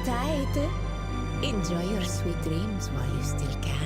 tight. Enjoy your sweet dreams while you still can.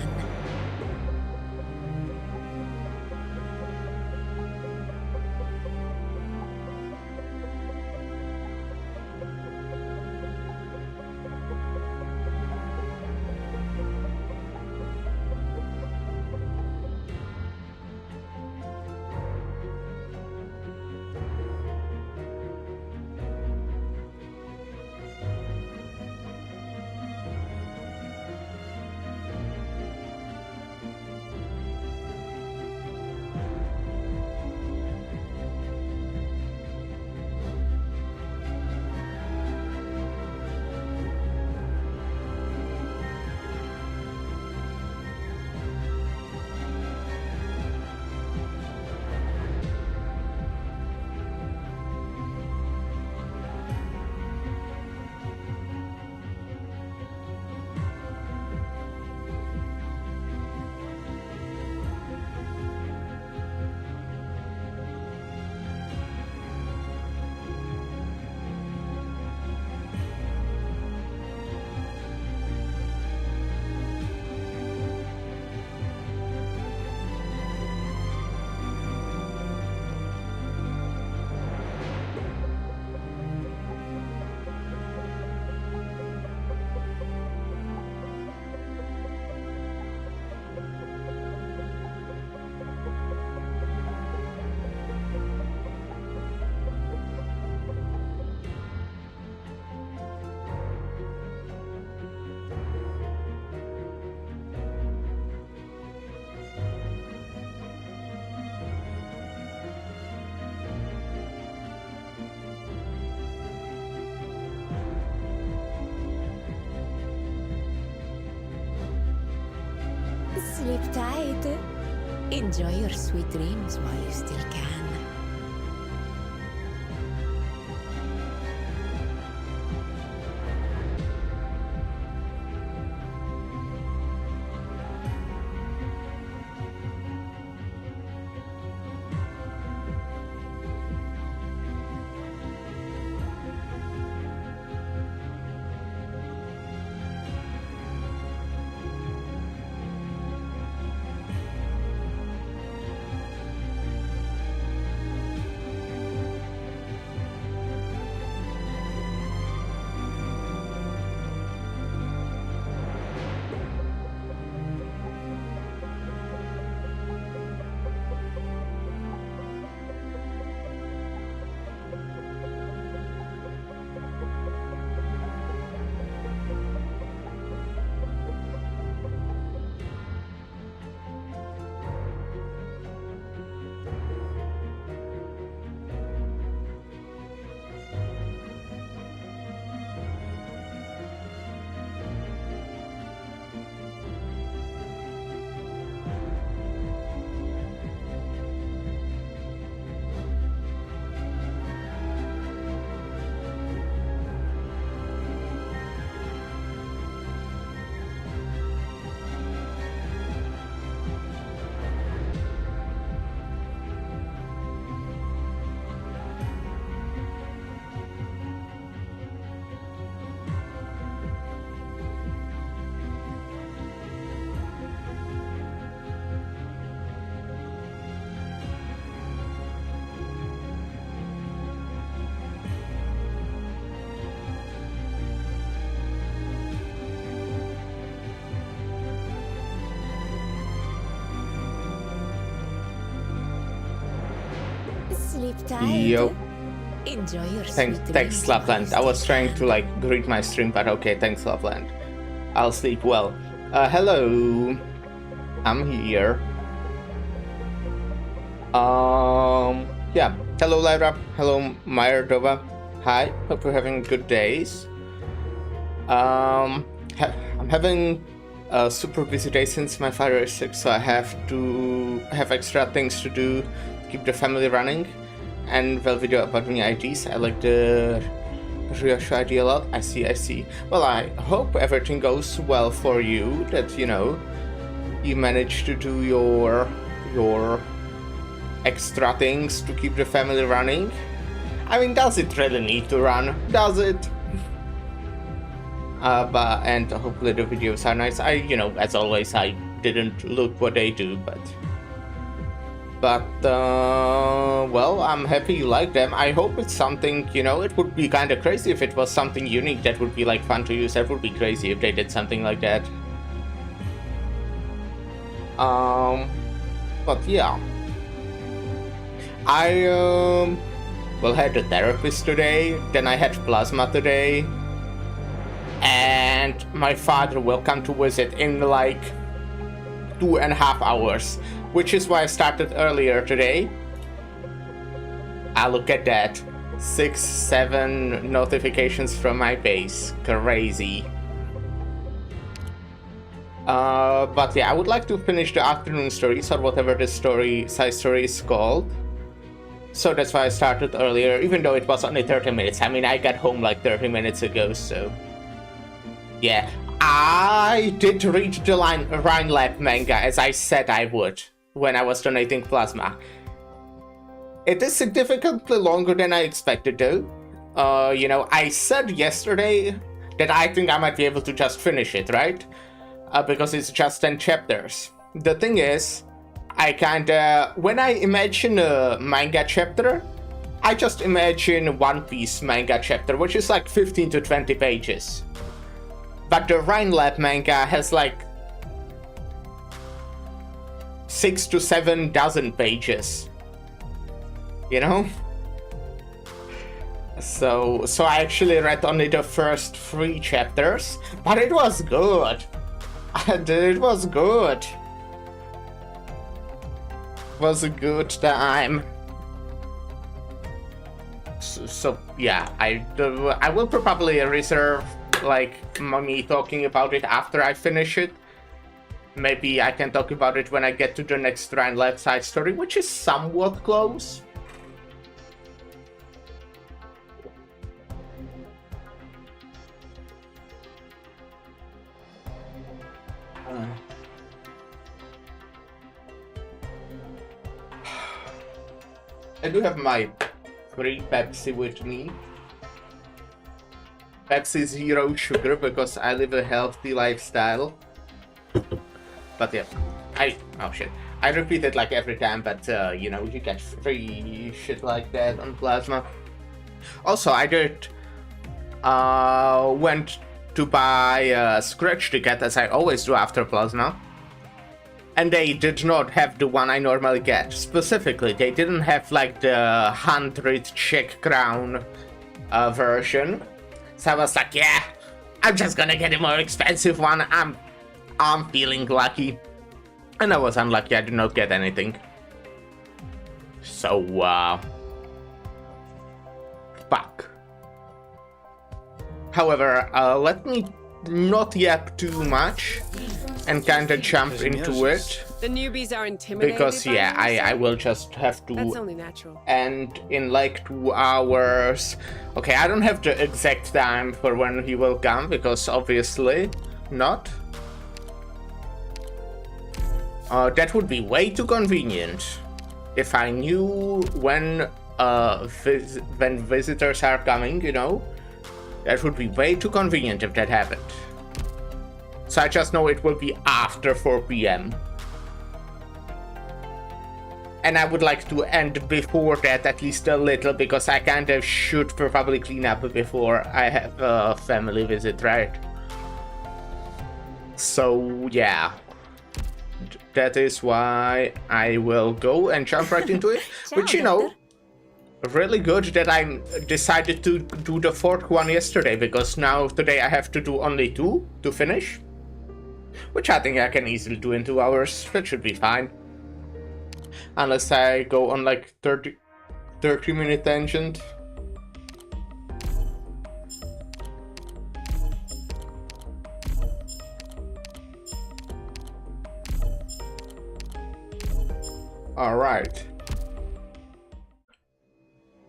Sleep tight. Enjoy your sweet dreams while you still can. Sleep tight. Yo. Enjoy your Thanks, sweet thanks, dreams while Slapland. you I was still trying can. to like greet my stream, but okay, thanks, Slapland. I'll sleep well. Hello. I'm here. Yeah. Hello, Lyra. Hello, Myrdova. Hi. Hope you're having good days. I'm having a super busy day since my father is sick, so I have to have extra things to do to keep the family running. And well, video about new IDs. I like the Ryosho ID a lot. I see. Well, I hope everything goes well for you. That you manage to do your extra things to keep the family running. I mean, does it really need to run? Does it? and hopefully the videos are nice. As always, I didn't look what they do, but well, I'm happy you like them. I hope it's something, it would be kind of crazy if it was something unique that would be like fun to use. That would be crazy if they did something like that. But yeah, I had a therapist today, then I had plasma today, and my father will come to visit in like 2.5 hours, which is why I started earlier today. Look at that, 6-7 notifications from my base, crazy. But yeah, I would like to finish the afternoon stories, or whatever this side story is called. So that's why I started earlier, even though it was only 30 minutes. I mean, I got home like 30 minutes ago, so... Yeah, I did read the Rhinelab manga, as I said I would, when I was donating plasma. It is significantly longer than I expected, though. I said yesterday that I think I might be able to just finish it, right? Because it's just 10 chapters. The thing is, when I imagine a manga chapter, I just imagine One Piece manga chapter, which is like 15 to 20 pages. But the Rhinelab manga has like 6 to 7 dozen pages. So I actually read only the first 3 chapters, but it was good. It was good. It was a good time. So yeah, I will probably reserve like me talking about it after I finish it. Maybe I can talk about it when I get to the next Rhinelab side story, which is somewhat close. I do have my free Pepsi with me. Pepsi zero sugar because I live a healthy lifestyle. But yeah, I repeat it like every time, but you get free shit like that on plasma. Also, I did went to buy a scratch ticket, as I always do after plasma. And they did not have the one I normally get. Specifically, they didn't have like the 100 Czech crown version. So I was like, yeah, I'm just gonna get a more expensive one. I'm feeling lucky. And I was unlucky, I did not get anything. So, fuck. However, let me not yap too much and kinda jump into it. The newbies are intimidated. Because yeah, I will just have to. That's only natural. And in like 2 hours. Okay, I don't have the exact time for when he will come, because obviously not. That would be way too convenient. If I knew when visitors are coming, that would be way too convenient if that happened. So I just know it will be after 4 p.m. And I would like to end before that at least a little, because I kind of should probably clean up before I have a family visit, right? So yeah, that is why I will go and jump right into it. Which, really good that I decided to do the 4th one yesterday, because now today I have to do only 2 to finish. Which I think I can easily do in 2 hours. That should be fine. Unless I go on like 30-minute tangent. Alright.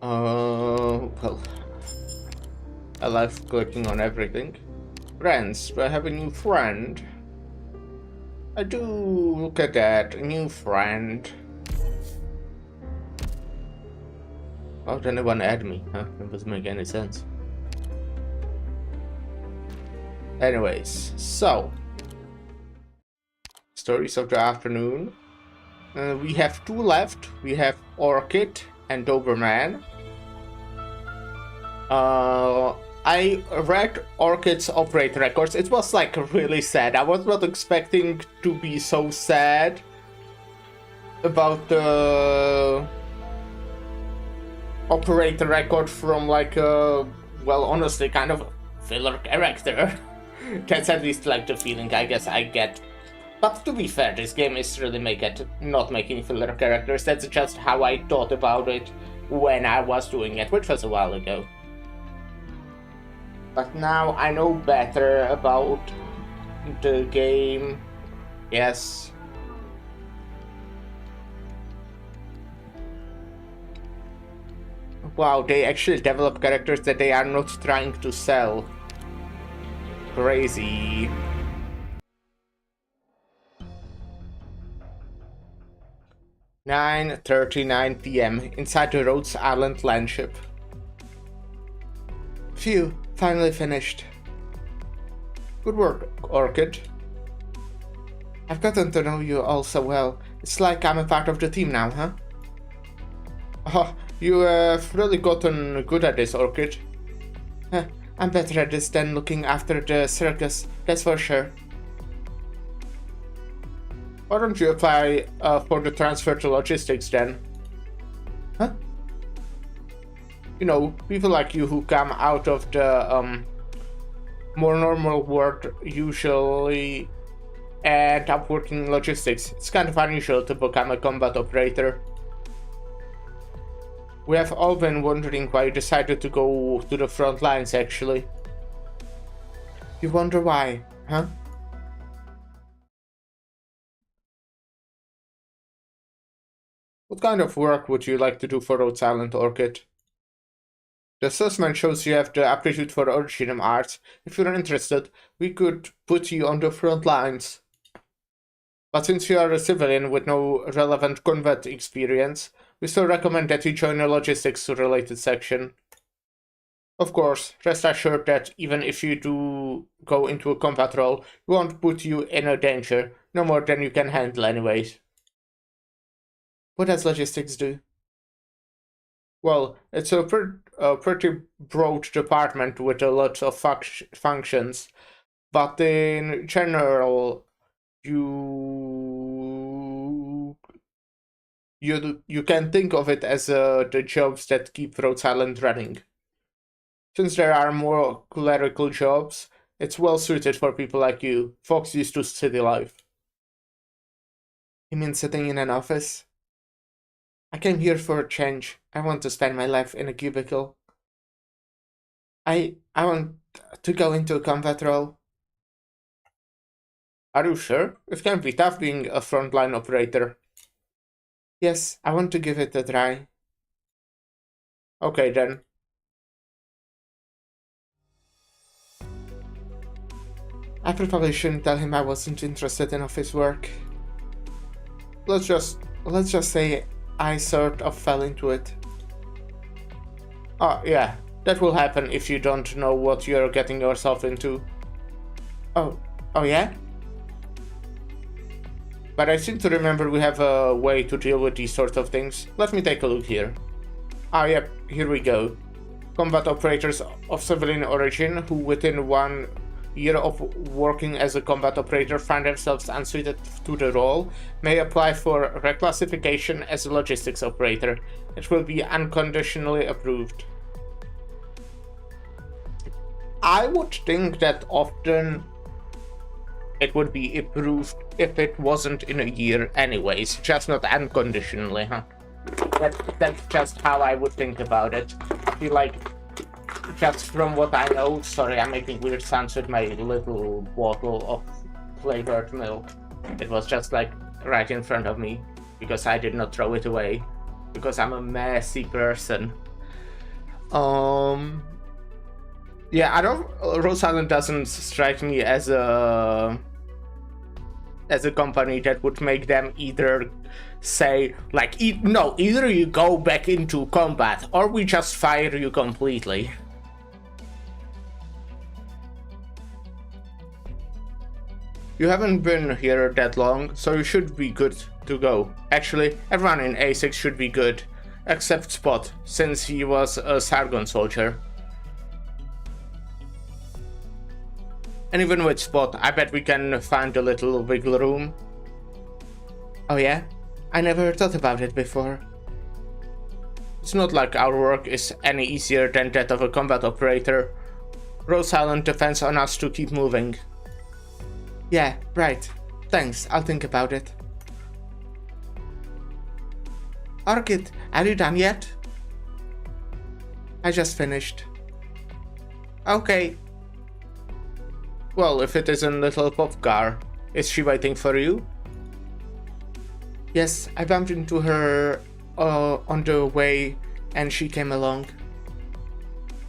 Well, I love clicking on everything. Friends, do I have a new friend? I do. Look at that, a new friend. Why would anyone add me? Huh? That doesn't make any sense. Anyways, so Stories of the Afternoon. We have 2 left. We have Orchid and Doberman. I read Orchid's operator records. It was like really sad. I was not expecting to be so sad about the operator record from like a, well, honestly, kind of filler character. That's at least like the feeling I guess I get. But to be fair, this game is really not making filler characters. That's just how I thought about it when I was doing it, which was a while ago. But now I know better about the game. Yes. Wow, they actually develop characters that they are not trying to sell. Crazy. "9:39 p.m. inside the Rhodes Island landship. Phew, finally finished. Good work, Orchid. I've gotten to know you all so well. It's like I'm a part of the team now, huh? Oh, you have really gotten good at this, Orchid. I'm better at this than looking after the circus, that's for sure. Why don't you apply for the transfer to logistics then? Huh? You know, people like you who come out of the more normal world usually end up working in logistics. It's kind of unusual to become a combat operator. We have all been wondering why you decided to go to the front lines, actually. You wonder why, huh? What kind of work would you like to do for Rhodes Island, Orchid? The assessment shows you have the aptitude for original arts. If you're interested, we could put you on the front lines. But since you are a civilian with no relevant combat experience, we still recommend that you join a logistics-related section. Of course, rest assured that even if you do go into a combat role, we won't put you in a danger, no more than you can handle anyways. What does logistics do? Well, it's a pretty broad department with a lot of functions, but in general, you can think of it as the jobs that keep Rhodes Island running. Since there are more clerical jobs, it's well suited for people like you, folks used to city life. You mean sitting in an office? I came here for a change. I want to spend my life in a cubicle. I want to go into a combat role. Are you sure? It can be tough being a frontline operator. Yes, I want to give it a try. Okay then. I probably shouldn't tell him I wasn't interested in office work. Let's just say I sort of fell into it. Oh, yeah, that will happen if you don't know what you're getting yourself into. Oh yeah? But I seem to remember we have a way to deal with these sorts of things. Let me take a look here. Ah, yep, here we go. Combat operators of civilian origin who within 1 year of working as a combat operator find themselves unsuited to the role may apply for reclassification as a logistics operator. It will be unconditionally approved. I would think that often it would be approved if it wasn't in a year anyways, just not unconditionally, huh? That's just how I would think about it. I feel like, just from what I know, sorry, I'm making weird sounds with my little bottle of flavored milk. It was just like right in front of me, because I did not throw it away, because I'm a messy person. Yeah, I don't. Rhodes Island doesn't strike me as a company that would make them either say like, either you go back into combat or we just fire you completely. You haven't been here that long, so you should be good to go. Actually, everyone in A6 should be good, except Spot, since he was a Sargon soldier. And even with Spot, I bet we can find a little wiggle room. Oh yeah? I never thought about it before. It's not like our work is any easier than that of a combat operator. Rhode Island depends on us to keep moving. Yeah, right. Thanks, I'll think about it. Orchid, are you done yet? I just finished. Okay. Well, if it isn't little pop car, is she waiting for you? Yes, I bumped into her on the way and she came along.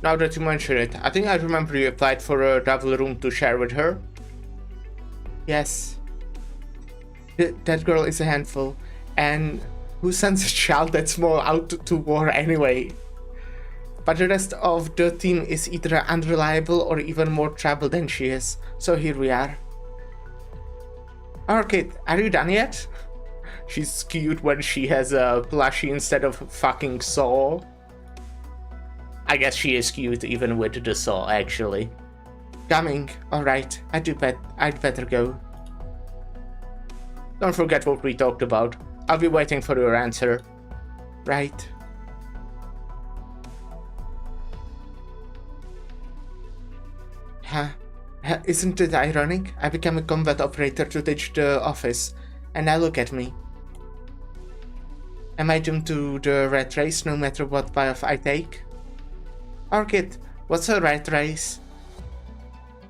Now that you mention it, I think I remember you applied for a double room to share with her. Yes. That girl is a handful, and who sends a child that small out to war anyway? But the rest of the team is either unreliable or even more trouble than she is, so here we are. Orchid, are you done yet? She's cute when she has a plushie instead of fucking saw. I guess she is cute even with the saw, actually. Coming, alright, I'd better go. Don't forget what we talked about. I'll be waiting for your answer. Right. Huh? Isn't it ironic? I became a combat operator to teach the office, and now look at me. Am I doomed to the rat race no matter what path I take? Orchid, what's a rat race?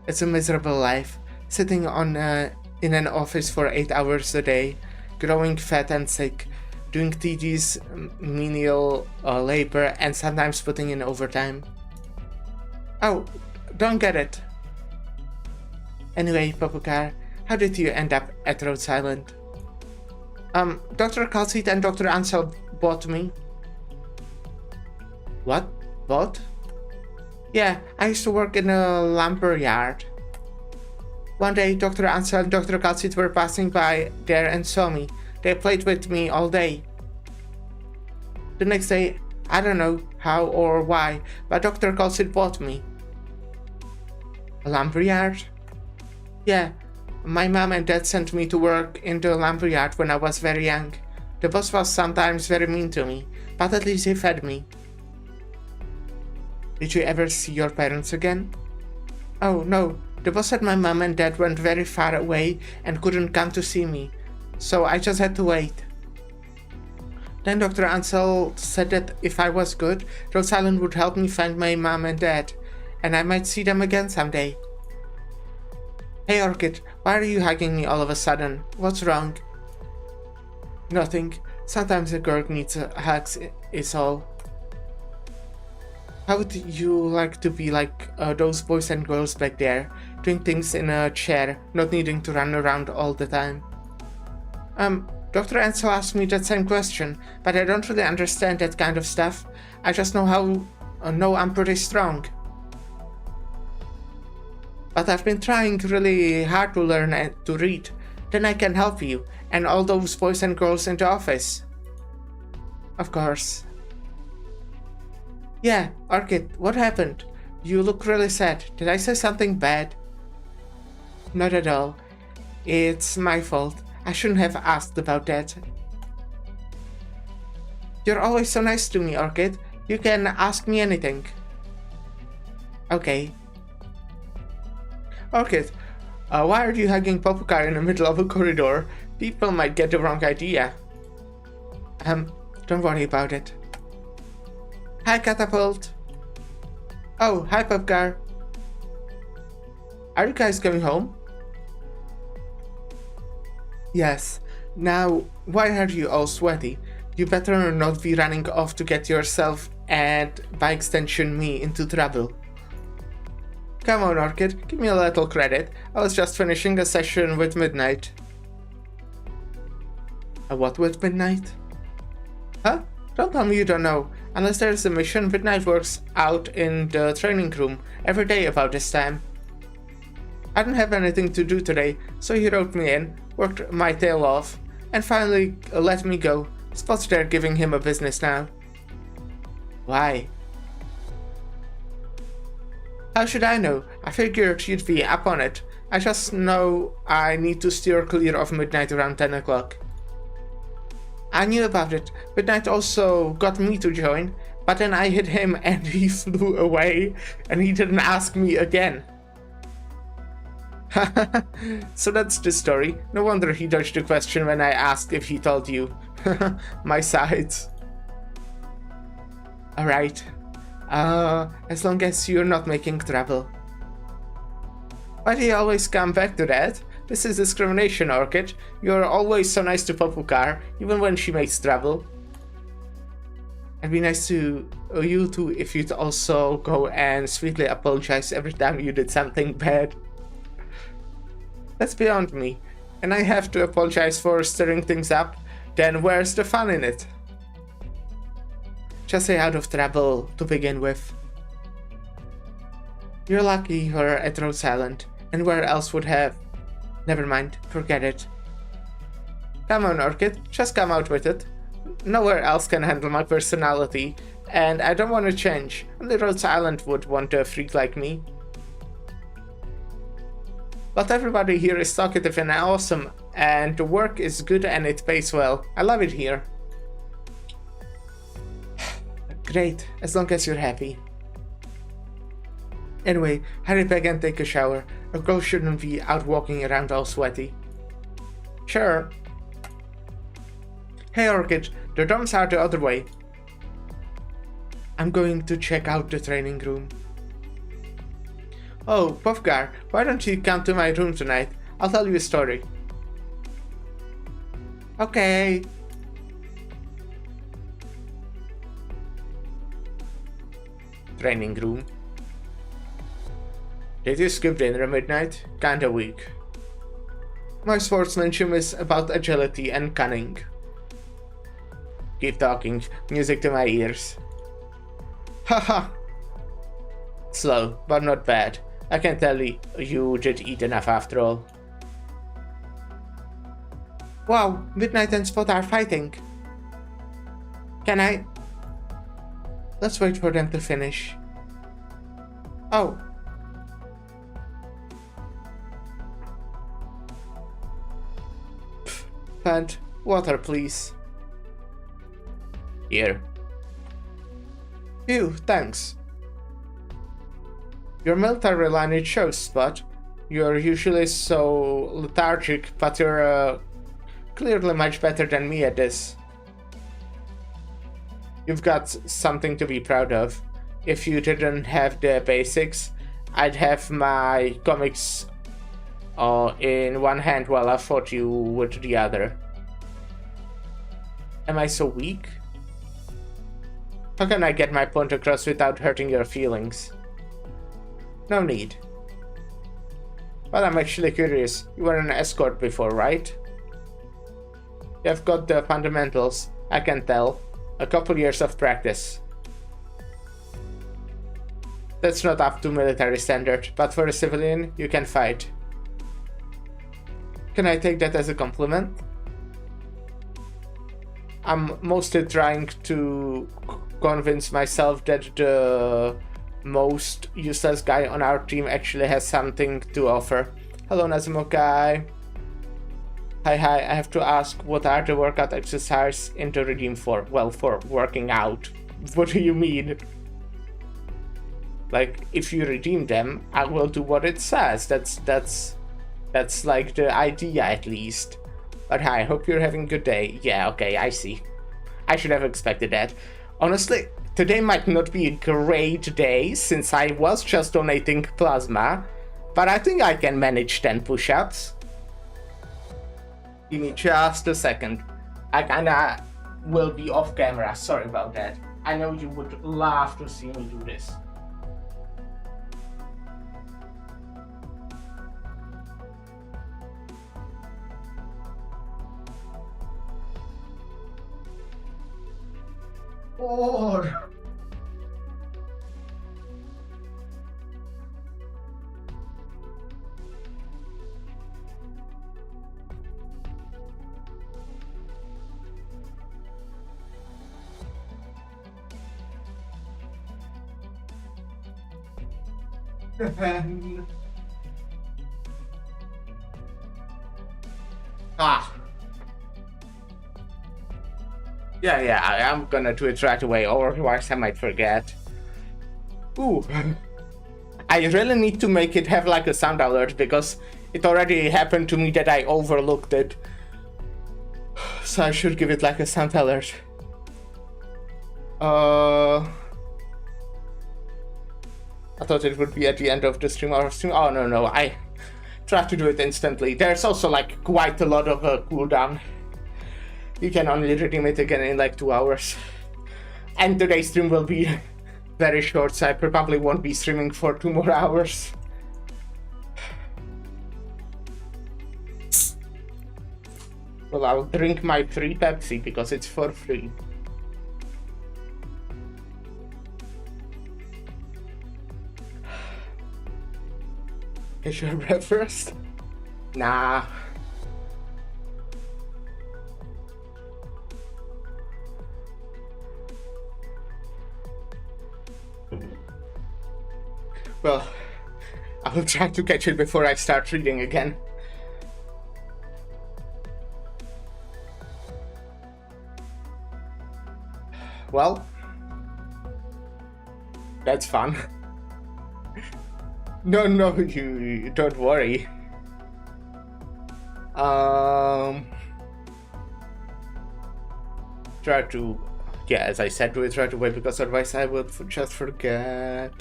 It's a miserable life, sitting in an office for 8 hours a day, growing fat and sick, doing tedious menial labor, and sometimes putting in overtime. Oh, don't get it. Anyway, Popokar, how did you end up at Rhode Island? Dr. Calcit and Dr. Ansel bought me. What? Bought? Yeah, I used to work in a lumber yard. One day, Dr. Ansel and Dr. Calcit were passing by there and saw me. They played with me all day. The next day, I don't know how or why, but Dr. Calcit bought me. A lumber yard? Yeah, my mom and dad sent me to work in the lumberyard when I was very young. The boss was sometimes very mean to me, but at least he fed me. Did you ever see your parents again? Oh no, the boss said my mom and dad went very far away and couldn't come to see me, so I just had to wait. Then Dr. Ansel said that if I was good, Rhode Island would help me find my mom and dad, and I might see them again someday. Hey Orchid, why are you hugging me all of a sudden? What's wrong? Nothing. Sometimes a girl needs hugs, is all. How would you like to be like those boys and girls back there, doing things in a chair, not needing to run around all the time? Dr. Ansel asked me that same question, but I don't really understand that kind of stuff. I just know I'm pretty strong. But I've been trying really hard to learn and to read. Then I can help you, and all those boys and girls in the office. Of course. Yeah, Orchid, what happened? You look really sad. Did I say something bad? Not at all. It's my fault. I shouldn't have asked about that. You're always so nice to me, Orchid. You can ask me anything. Okay. Orchid, why are you hugging Popokar in the middle of a corridor? People might get the wrong idea. Don't worry about it. Hi, Catapult. Oh, hi, Popokar. Are you guys going home? Yes. Now, why are you all sweaty? You better not be running off to get yourself and, by extension, me into trouble. Come on, Orchid, give me a little credit. I was just finishing a session with Midnight. A what with Midnight? Huh? Don't tell me you don't know. Unless there's a mission, Midnight works out in the training room every day about this time. I didn't have anything to do today, so he wrote me in, worked my tail off, and finally let me go. Spot's there giving him a business now. Why? How should I know? I figured you'd be up on it. I just know I need to steer clear of midnight around 10 o'clock. I knew about it. Midnight also got me to join, but then I hit him and he flew away, and he didn't ask me again. So that's the story. No wonder he dodged the question when I asked if he told you. My sides. Alright. As long as you're not making trouble. Why do you always come back to that? This is discrimination, Orchid. You're always so nice to Popukar, even when she makes trouble. It'd be nice to you too if you'd also go and sweetly apologize every time you did something bad. That's beyond me. And I have to apologize for stirring things up? Then where's the fun in it? Just stay out of trouble to begin with. You're lucky you're at Rhodes Island, and where else would have? Never mind, forget it. Come on, Orchid, just come out with it. Nowhere else can handle my personality, and I don't want to change. Only Rhodes Island would want a freak like me. But everybody here is talkative and awesome, and the work is good and it pays well. I love it here. Great, as long as you're happy. Anyway, hurry back and take a shower. A girl shouldn't be out walking around all sweaty. Sure. Hey Orchid, the dorms are the other way. I'm going to check out the training room. Oh, Puffgar, why don't you come to my room tonight? I'll tell you a story. Okay. Training room. Did you skip dinner at midnight? Kinda weak. My sportsmanship is about agility and cunning. Keep talking, music to my ears. Haha. Slow, but not bad. I can tell you did eat enough after all. Wow, Midnight and Spot are fighting. Can I? Let's wait for them to finish. Oh. Pant, water please. Here. Phew, thanks. Your military lineage shows, Spot. You're usually so lethargic, but you're clearly much better than me at this. You've got something to be proud of. If you didn't have the basics, I'd have my comics in one hand while I fought you with the other. Am I so weak? How can I get my point across without hurting your feelings? No need. But I'm actually curious. You were an escort before, right? You've got the fundamentals, I can tell. A couple years of practice. That's not up to military standard, but for a civilian, you can fight. Can I take that as a compliment? I'm mostly trying to convince myself that the most useless guy on our team actually has something to offer. Hello, Nazumokai. Hi, I have to ask, what are the workout exercises in the redeem for? Well, for working out. What do you mean? Like, if you redeem them, I will do what it says. That's like the idea at least. But hi, hope you're having a good day. Yeah, okay, I see. I should have expected that. Honestly, today might not be a great day since I was just donating plasma, but I think I can manage 10 push-ups. Give me just a second. I kinda will be off camera, sorry about that. I know you would love to see me do this. Or Ah. Yeah, I am gonna do it right away, otherwise I might forget. Ooh. I really need to make it have like a sound alert, because it already happened to me that I overlooked it. So I should give it like a sound alert. I thought it would be at the end of the stream or stream. Oh no, I try to do it instantly. There's also like quite a lot of cooldown. You can only redeem it again in like 2 hours. And today's stream will be very short, so I probably won't be streaming for 2 more hours. Well, I'll drink my free Pepsi because it's for free. Is your breakfast? Nah. Well, I will try to catch it before I start reading again. Well, that's fun. No, you don't worry. Try to, yeah, as I said, do it right away, because otherwise I would just forget.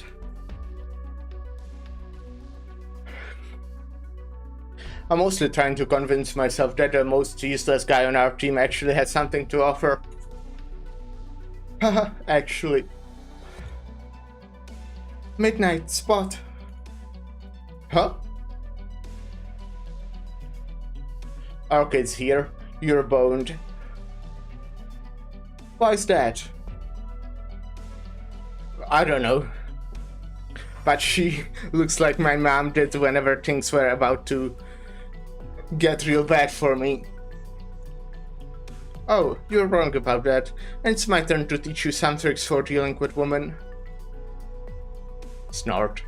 I'm mostly trying to convince myself that the most useless guy on our team actually has something to offer. Haha, actually. Midnight spot. Huh? Arknights here. You're boned. Why's that? I don't know. But she looks like my mom did whenever things were about to get real bad for me. Oh, you're wrong about that. And it's my turn to teach you some tricks for dealing with women. Snort.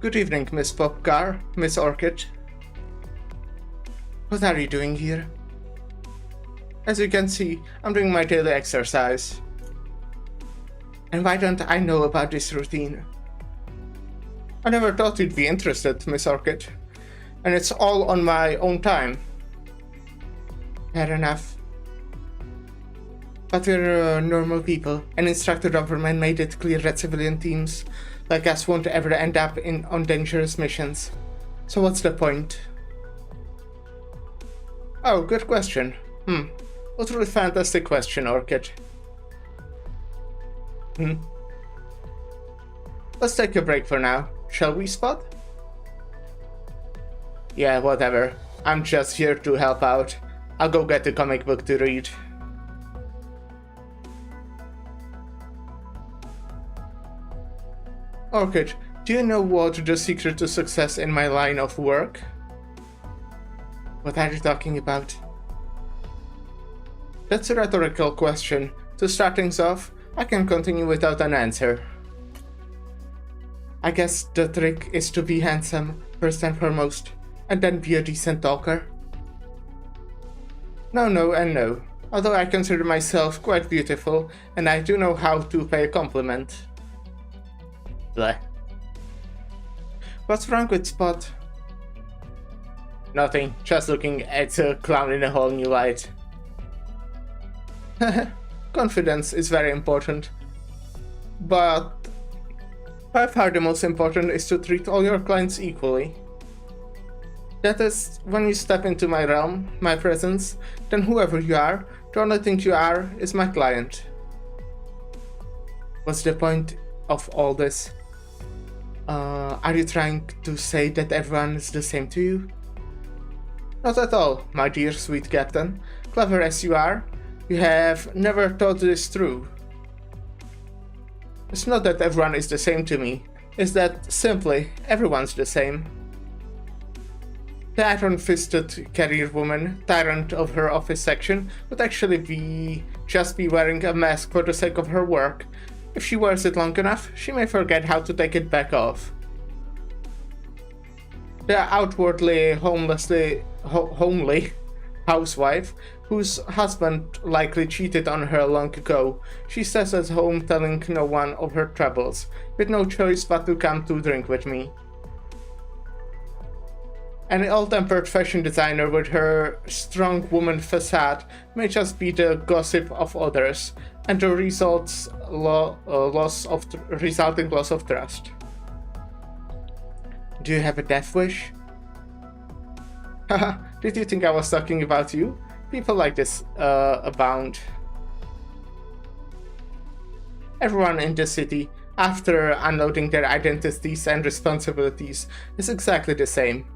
Good evening, Miss Popcar, Miss Orchid. What are you doing here? As you can see, I'm doing my daily exercise. And why don't I know about this routine? I never thought you'd be interested, Miss Orchid. And it's all on my own time. Fair enough. But we're normal people, and Instructor Doberman made it clear that civilian teams like us won't ever end up on dangerous missions. So what's the point? Oh, good question. A truly fantastic question, Orchid. Let's take a break for now, shall we, Spot? Yeah, whatever. I'm just here to help out. I'll go get a comic book to read. Orchid, do you know what the secret to success in my line of work? What are you talking about? That's a rhetorical question. To start things off, I can continue without an answer. I guess the trick is to be handsome, first and foremost, and then be a decent talker. No, and no. Although I consider myself quite beautiful, and I do know how to pay a compliment. Bleh. What's wrong with Spot? Nothing, just looking at a clown in a whole new light. Confidence is very important. But by far the most important is to treat all your clients equally. That is, when you step into my realm, my presence, then whoever you are, the only thing you are is my client. What's the point of all this? Are you trying to say that everyone is the same to you? Not at all, my dear sweet captain. Clever as you are, you have never thought this through. It's not that everyone is the same to me, it's that simply everyone's the same. The iron-fisted career woman, tyrant of her office section, would actually just be wearing a mask for the sake of her work. If she wears it long enough, she may forget how to take it back off. The outwardly homely housewife, whose husband likely cheated on her long ago, she stays at home telling no one of her troubles, with no choice but to come to drink with me. An ill-tempered fashion designer with her strong woman facade may just be the gossip of others, and the resulting loss of trust. Do you have a death wish? Haha, did you think I was talking about you? People like this abound. Everyone in the city, after unloading their identities and responsibilities, is exactly the same.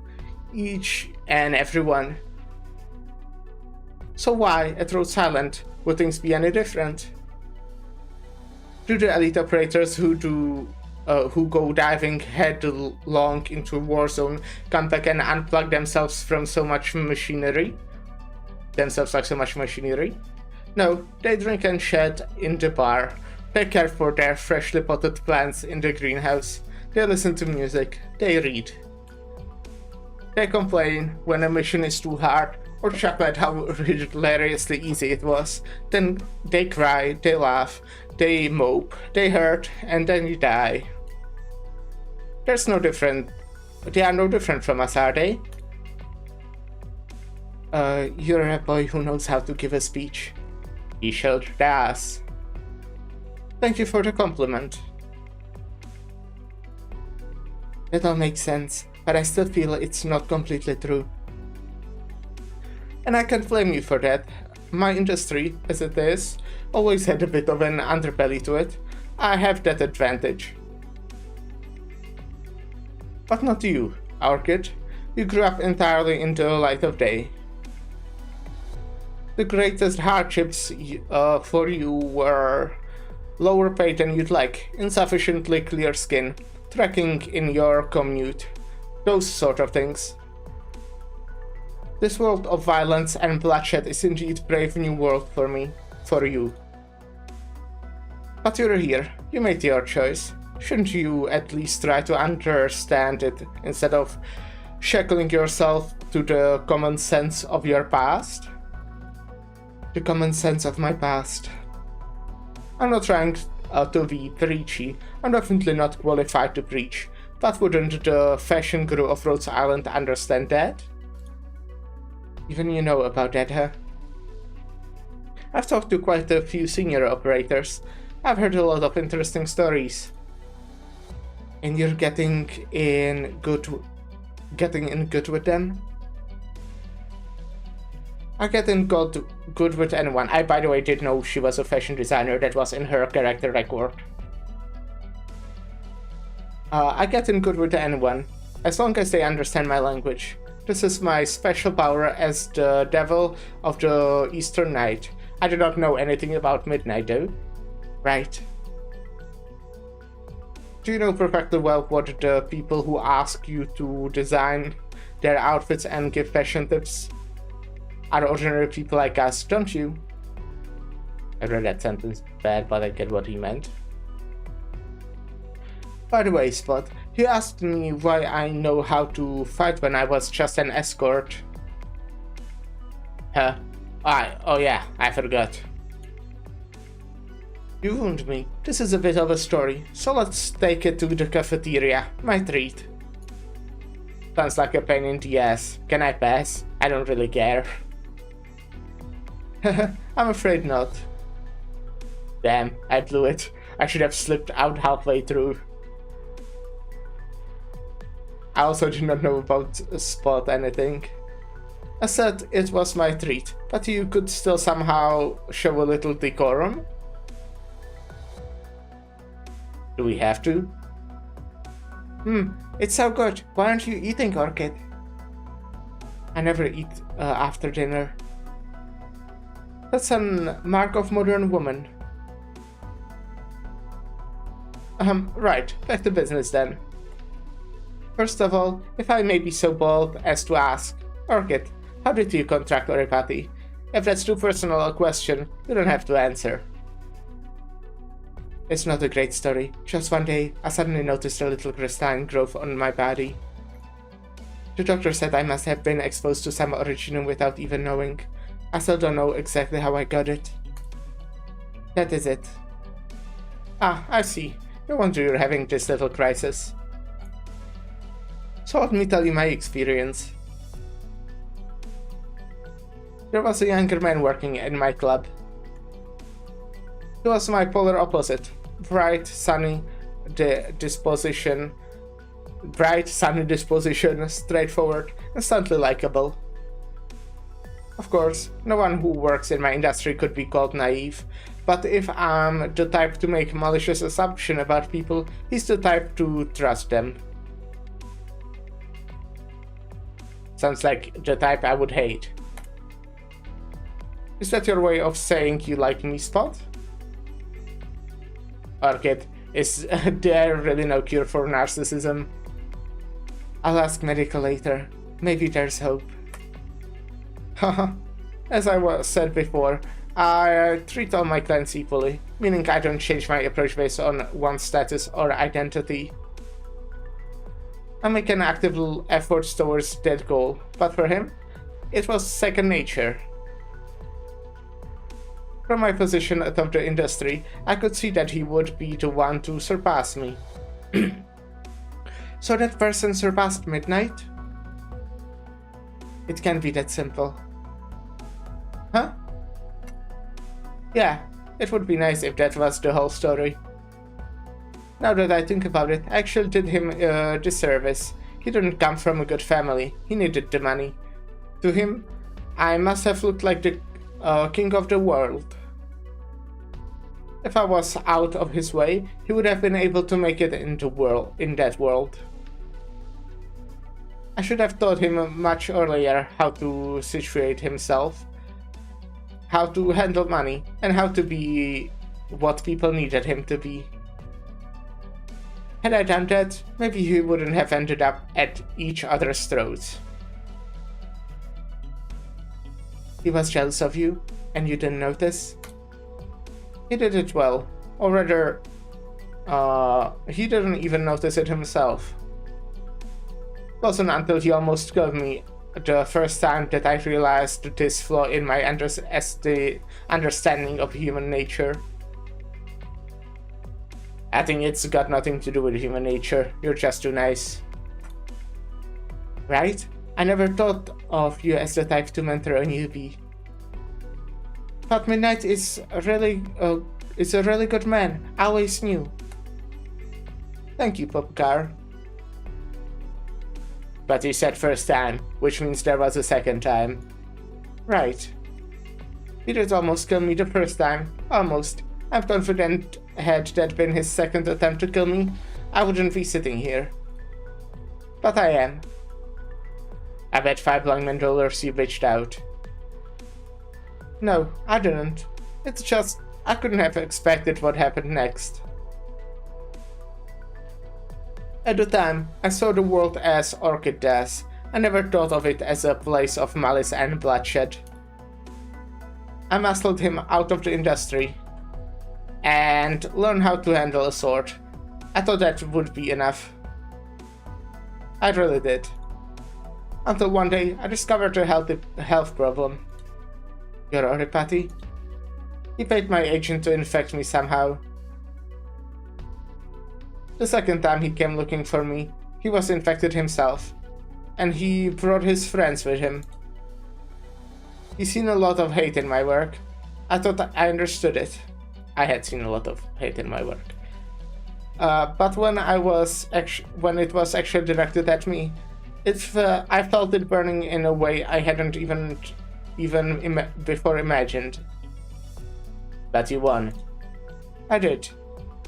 Each and everyone. So why, at Rhode Island, would things be any different? Do the elite operators who go diving headlong into Warzone come back and unplug themselves from so much machinery? No, they drink and chat in the bar. They care for their freshly potted plants in the greenhouse. They listen to music. They read. They complain when a mission is too hard, or chuckle at how hilariously easy it was. Then they cry, they laugh, they mope, they hurt, and then you die. They are no different from us, are they? You're a boy who knows how to give a speech. He showed the ass. Thank you for the compliment. That all makes sense, but I still feel it's not completely true. And I can't blame you for that. My industry, as it is, always had a bit of an underbelly to it. I have that advantage. But not you, our kid. You grew up entirely in the light of day. The greatest hardships for you were lower pay than you'd like, insufficiently clear skin, trekking in your commute, those sort of things. This world of violence and bloodshed is indeed a brave new world for you. But you're here, you made your choice. Shouldn't you at least try to understand it instead of shackling yourself to the common sense of your past? The common sense of my past. I'm not trying to be preachy. I'm definitely not qualified to preach. But wouldn't the fashion guru of Rhode Island understand that? Even you know about that, huh? I've talked to quite a few senior operators. I've heard a lot of interesting stories. And you're getting in good with them? I get in good with anyone. I, by the way, did know she was a fashion designer. That was in her character record. I get in good with anyone, as long as they understand my language. This is my special power as the devil of the Eastern Night. I do not know anything about midnight, though. Right. Do you know perfectly well what the people who ask you to design their outfits and give fashion tips are ordinary people like us, don't you? I read that sentence bad, but I get what he meant. By the way, Spot, you asked me why I know how to fight when I was just an escort. Huh? Oh yeah, I forgot. You wound me. This is a bit of a story, so let's take it to the cafeteria. My treat. Sounds like a pain in the ass. Can I pass? I don't really care. I'm afraid not. Damn, I blew it. I should have slipped out halfway through. I also did not know about Spot anything. I said it was my treat, but you could still somehow show a little decorum. Do we have to? It's so good. Why aren't you eating, Orchid? I never eat after dinner. That's a mark of modern woman. Right, back to business then. First of all, if I may be so bold as to ask, Orchid, how did you contract oripathy? If that's too personal a question, you don't have to answer. It's not a great story. Just one day, I suddenly noticed a little crystalline growth on my body. The doctor said I must have been exposed to some originum without even knowing. I still don't know exactly how I got it. That is it. Ah, I see. No wonder you're having this little crisis. So let me tell you my experience. There was a younger man working in my club. He was my polar opposite. Bright, sunny disposition, straightforward, instantly likable. Of course, no one who works in my industry could be called naive, but if I'm the type to make malicious assumptions about people, he's the type to trust them. Sounds like the type I would hate. Is that your way of saying you like me, Spot? Orchid, is there really no cure for narcissism? I'll ask medical later. Maybe there's hope. Haha. As I said before, I treat all my clients equally, meaning I don't change my approach based on one's status or identity. I make an active effort towards that goal, but for him, it was second nature. From my position atop the industry, I could see that he would be the one to surpass me. So that person surpassed Midnight? It can't be that simple. Huh? Yeah, it would be nice if that was the whole story. Now that I think about it, I actually did him a disservice. He didn't come from a good family, he needed the money. To him, I must have looked like the king of the world. If I was out of his way, he would have been able to make it in that world. I should have taught him much earlier how to situate himself, how to handle money, and how to be what people needed him to be. Had I done that, maybe he wouldn't have ended up at each other's throats. He was jealous of you, and you didn't notice? He did it well, or rather, he didn't even notice it himself. It wasn't until he almost killed me the first time that I realized this flaw in my understanding of human nature. I think it's got nothing to do with human nature, you're just too nice. Right? I never thought of you as the type to mentor a newbie. But Midnight is a really good man, I always knew. Thank you, Popcar. But you said first time, which means there was a second time. Right. He did almost kill me the first time. Almost. I'm confident had that been his second attempt to kill me, I wouldn't be sitting here. But I am. I bet $5 million you bitched out. No, I didn't. It's just, I couldn't have expected what happened next. At the time, I saw the world as Orchid does. I never thought of it as a place of malice and bloodshed. I muscled him out of the industry and learned how to handle a sword. I thought that would be enough. I really did. Until one day, I discovered a health problem. Your oripathy? He paid my agent to infect me somehow. The second time he came looking for me, he was infected himself, and he brought his friends with him. He's seen a lot of hate in my work. I thought I understood it. I had seen a lot of hate in my work. But when it was actually directed at me, I felt it burning in a way I hadn't even before imagined. But you won. I did.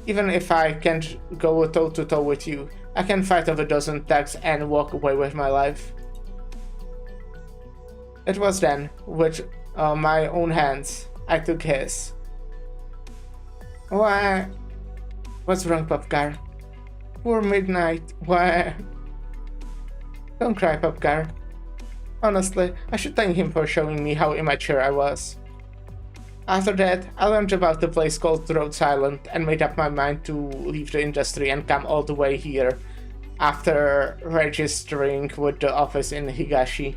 Even if I can't go toe-to-toe with you, I can fight off a dozen thugs and walk away with my life. It was then, with my own hands, I took his. Why? What's wrong, Popcar? Poor Midnight, why? Don't cry, Popcar. Honestly, I should thank him for showing me how immature I was. After that, I learned about the place called Rhodes Island and made up my mind to leave the industry and come all the way here after registering with the office in Higashi.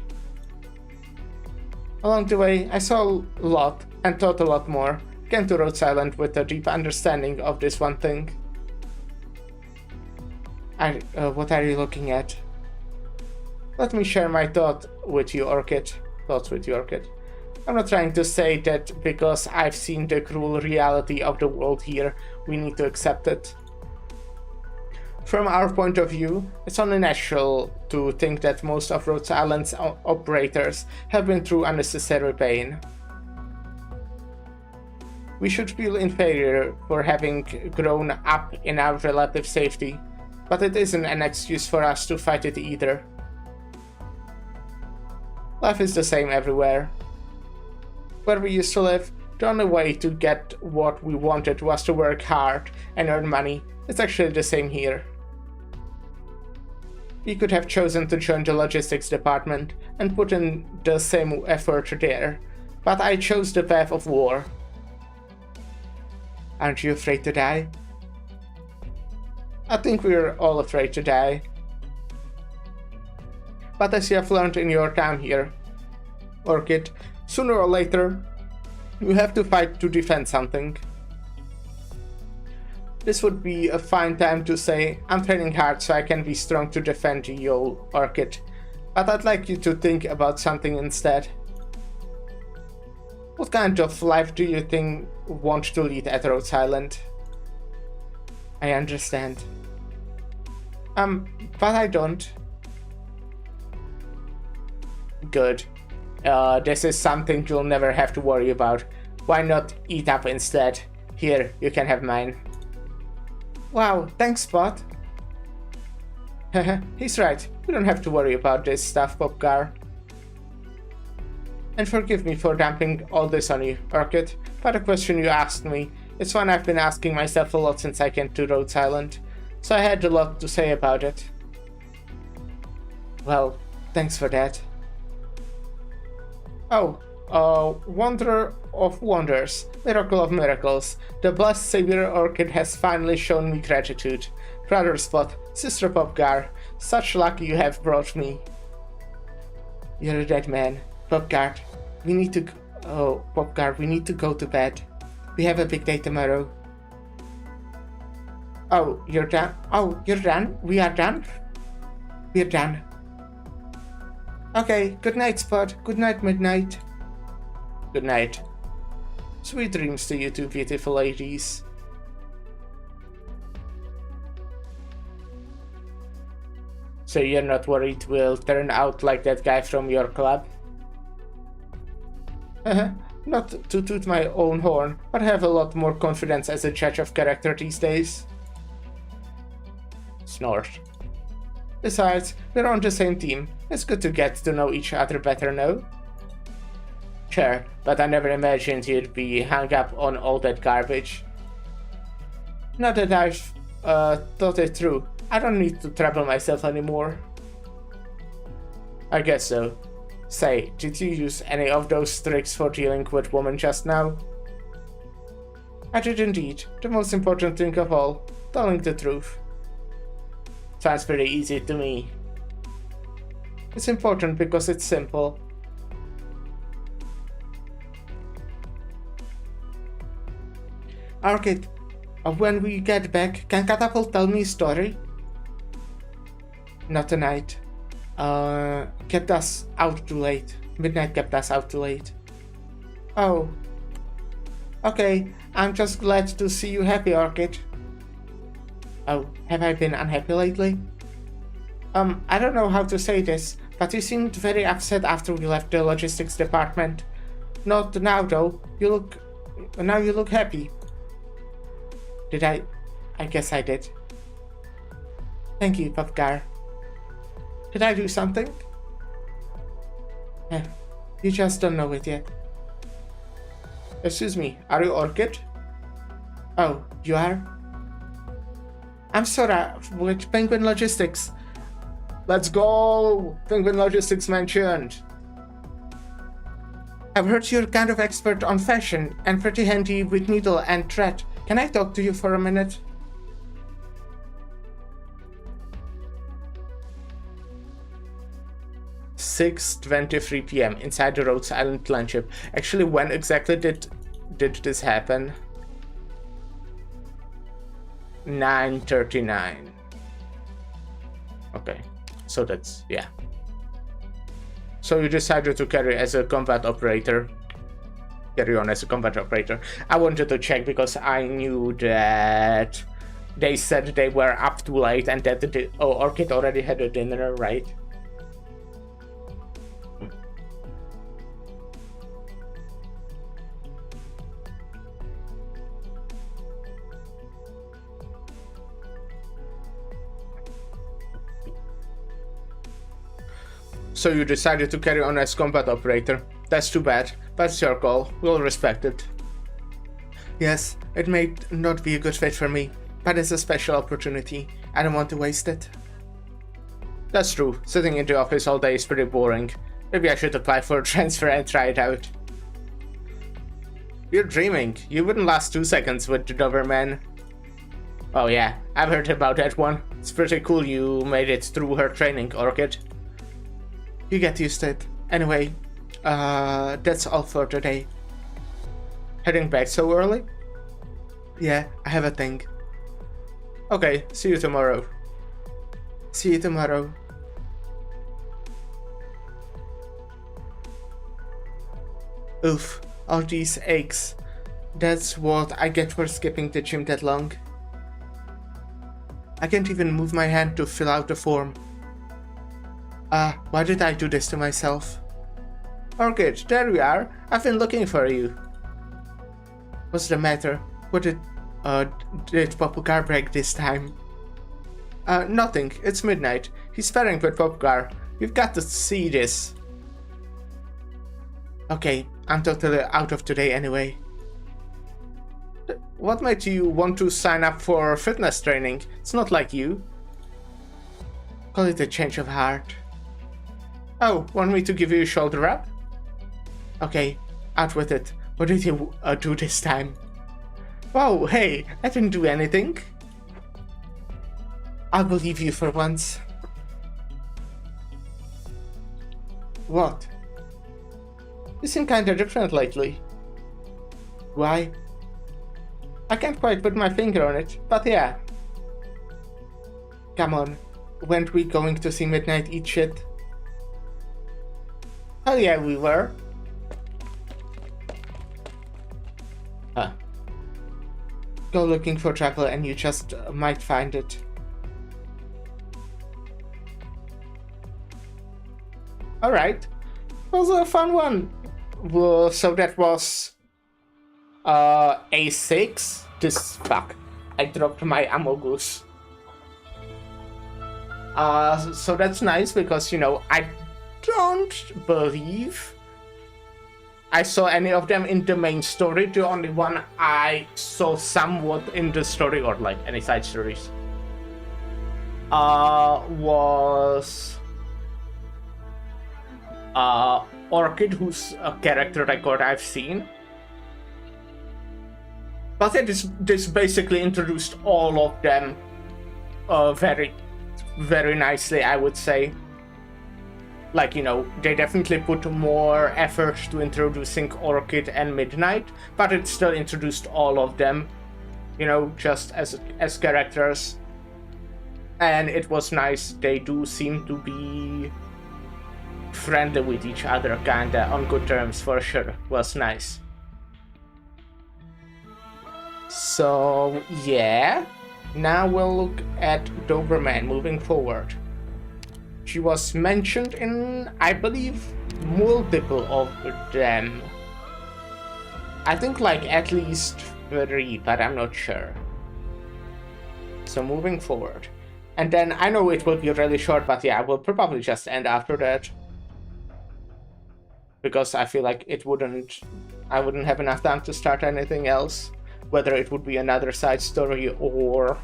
Along the way, I saw a lot and thought a lot more, came to Rhodes Island with a deep understanding of this one thing. What are you looking at? Let me share my thoughts with you, Orchid. I'm not trying to say that because I've seen the cruel reality of the world here, we need to accept it. From our point of view, it's only natural to think that most of Rhodes Island's operators have been through unnecessary pain. We should feel inferior for having grown up in our relative safety, but it isn't an excuse for us to fight it either. Life is the same everywhere. Where we used to live, the only way to get what we wanted was to work hard and earn money. It's actually the same here. We could have chosen to join the logistics department and put in the same effort there, but I chose the path of war. Aren't you afraid to die? I think we're all afraid to die. But as you have learned in your time here, Orchid, sooner or later, you have to fight to defend something. This would be a fine time to say, I'm training hard so I can be strong to defend you, Orchid, but I'd like you to think about something instead. What kind of life do you think want to lead at Rhodes Island? I understand. But I don't. Good. This is something you'll never have to worry about. Why not eat up instead? Here, you can have mine. Wow, thanks, Spot. Haha, he's right. You don't have to worry about this stuff, Popgar. And forgive me for dumping all this on you, Orchid, but the question you asked me, it's one I've been asking myself a lot since I came to Rhodes Island, so I had a lot to say about it. Well, thanks for that. Oh, wonder of wonders, miracle of miracles, the blessed Savior Orchid has finally shown me gratitude. Brother Spot, Sister Popgar, such luck you have brought me. You're a dead man. Popgar, we need to... Oh, Popgar, we need to go to bed. We have a big day tomorrow. Oh, you're done? Oh, you're done? We are done? We're done. Okay, good night, Spot. Good night, Midnight. Good night. Sweet dreams to you two beautiful ladies. So you're not worried we'll turn out like that guy from your club? Not to toot my own horn, but I have a lot more confidence as a judge of character these days. Snort. Besides, we're on the same team. It's good to get to know each other better now. Sure, but I never imagined you'd be hung up on all that garbage. Now that I've thought it through, I don't need to trouble myself anymore. I guess so. Say, did you use any of those tricks for dealing with women just now? I did indeed. The most important thing of all, telling the truth. Sounds pretty easy to me. It's important because it's simple. Arkid, when we get back, can Catapult tell me a story? Not tonight. Kept us out too late. Midnight kept us out too late. Oh. Okay, I'm just glad to see you happy, Arkid. Oh, have I been unhappy lately? I don't know how to say this, but you seemed very upset after we left the logistics department. Not now though, now you look happy. Did I? I guess I did. Thank you, Popgar. Did I do something? You just don't know it yet. Excuse me, are you Orchid? Oh, you are? I'm Sora, with Penguin Logistics. Let's go! Penguin Logistics mentioned. I've heard you're kind of expert on fashion and pretty handy with needle and thread. Can I talk to you for a minute? "6:23 p.m. inside the Rhode Island Lunchship." Actually, when exactly did this happen? 9:39. Okay, so that's, yeah. So you decided to carry as a combat operator. Carry on as a combat operator. I wanted to check because I knew that they said they were up too late and that Orchid already had a dinner, right? So you decided to carry on as combat operator. That's too bad, but it's your call. We'll respect it. Yes, it may not be a good fit for me, but it's a special opportunity. I don't want to waste it. That's true. Sitting in the office all day is pretty boring. Maybe I should apply for a transfer and try it out. You're dreaming. You wouldn't last 2 seconds with the Doberman. Oh yeah, I've heard about that one. It's pretty cool you made it through her training, Orchid. You get used to it. Anyway, that's all for today. Heading back so early? Yeah, I have a thing. Okay, see you tomorrow. See you tomorrow. Oof, all these aches. That's what I get for skipping the gym that long. I can't even move my hand to fill out the form. Why did I do this to myself? Orchid, there we are. I've been looking for you. What's the matter? What did Popgar break this time? Nothing. It's midnight. He's sparring with Popgar. You've got to see this. Okay, I'm totally out of today anyway. What made you want to sign up for fitness training? It's not like you. Call it a change of heart. Oh, want me to give you a shoulder rub? Okay, out with it. What did you do this time? Whoa, hey, I didn't do anything. I'll believe you for once. What? You seem kinda different lately. Why? I can't quite put my finger on it, but yeah. Come on, weren't we going to see Midnight eat shit? Hell yeah, we were. Go looking for trouble and you just might find it. Alright. Was a fun one. Well, so that was A6. Fuck. I dropped my Amogus. So that's nice because, you know, I don't believe I saw any of them in the main story. The only one I saw somewhat in the story, or like any side stories, was Orchid, who's a character record I've seen. But this basically introduced all of them very, very nicely, I would say. Like, you know, they definitely put more effort to introducing Orchid and Midnight, but it still introduced all of them, you know, just as characters. And it was nice. They do seem to be friendly with each other, kinda on good terms for sure. Was nice. So yeah, now we'll look at Doberman moving forward. She was mentioned in, I believe, multiple of them. I think like at least 3, but I'm not sure. So moving forward. And then I know it will be really short, but yeah, we'll probably just end after that. Because I feel like I wouldn't have enough time to start anything else. Whether it would be another side story or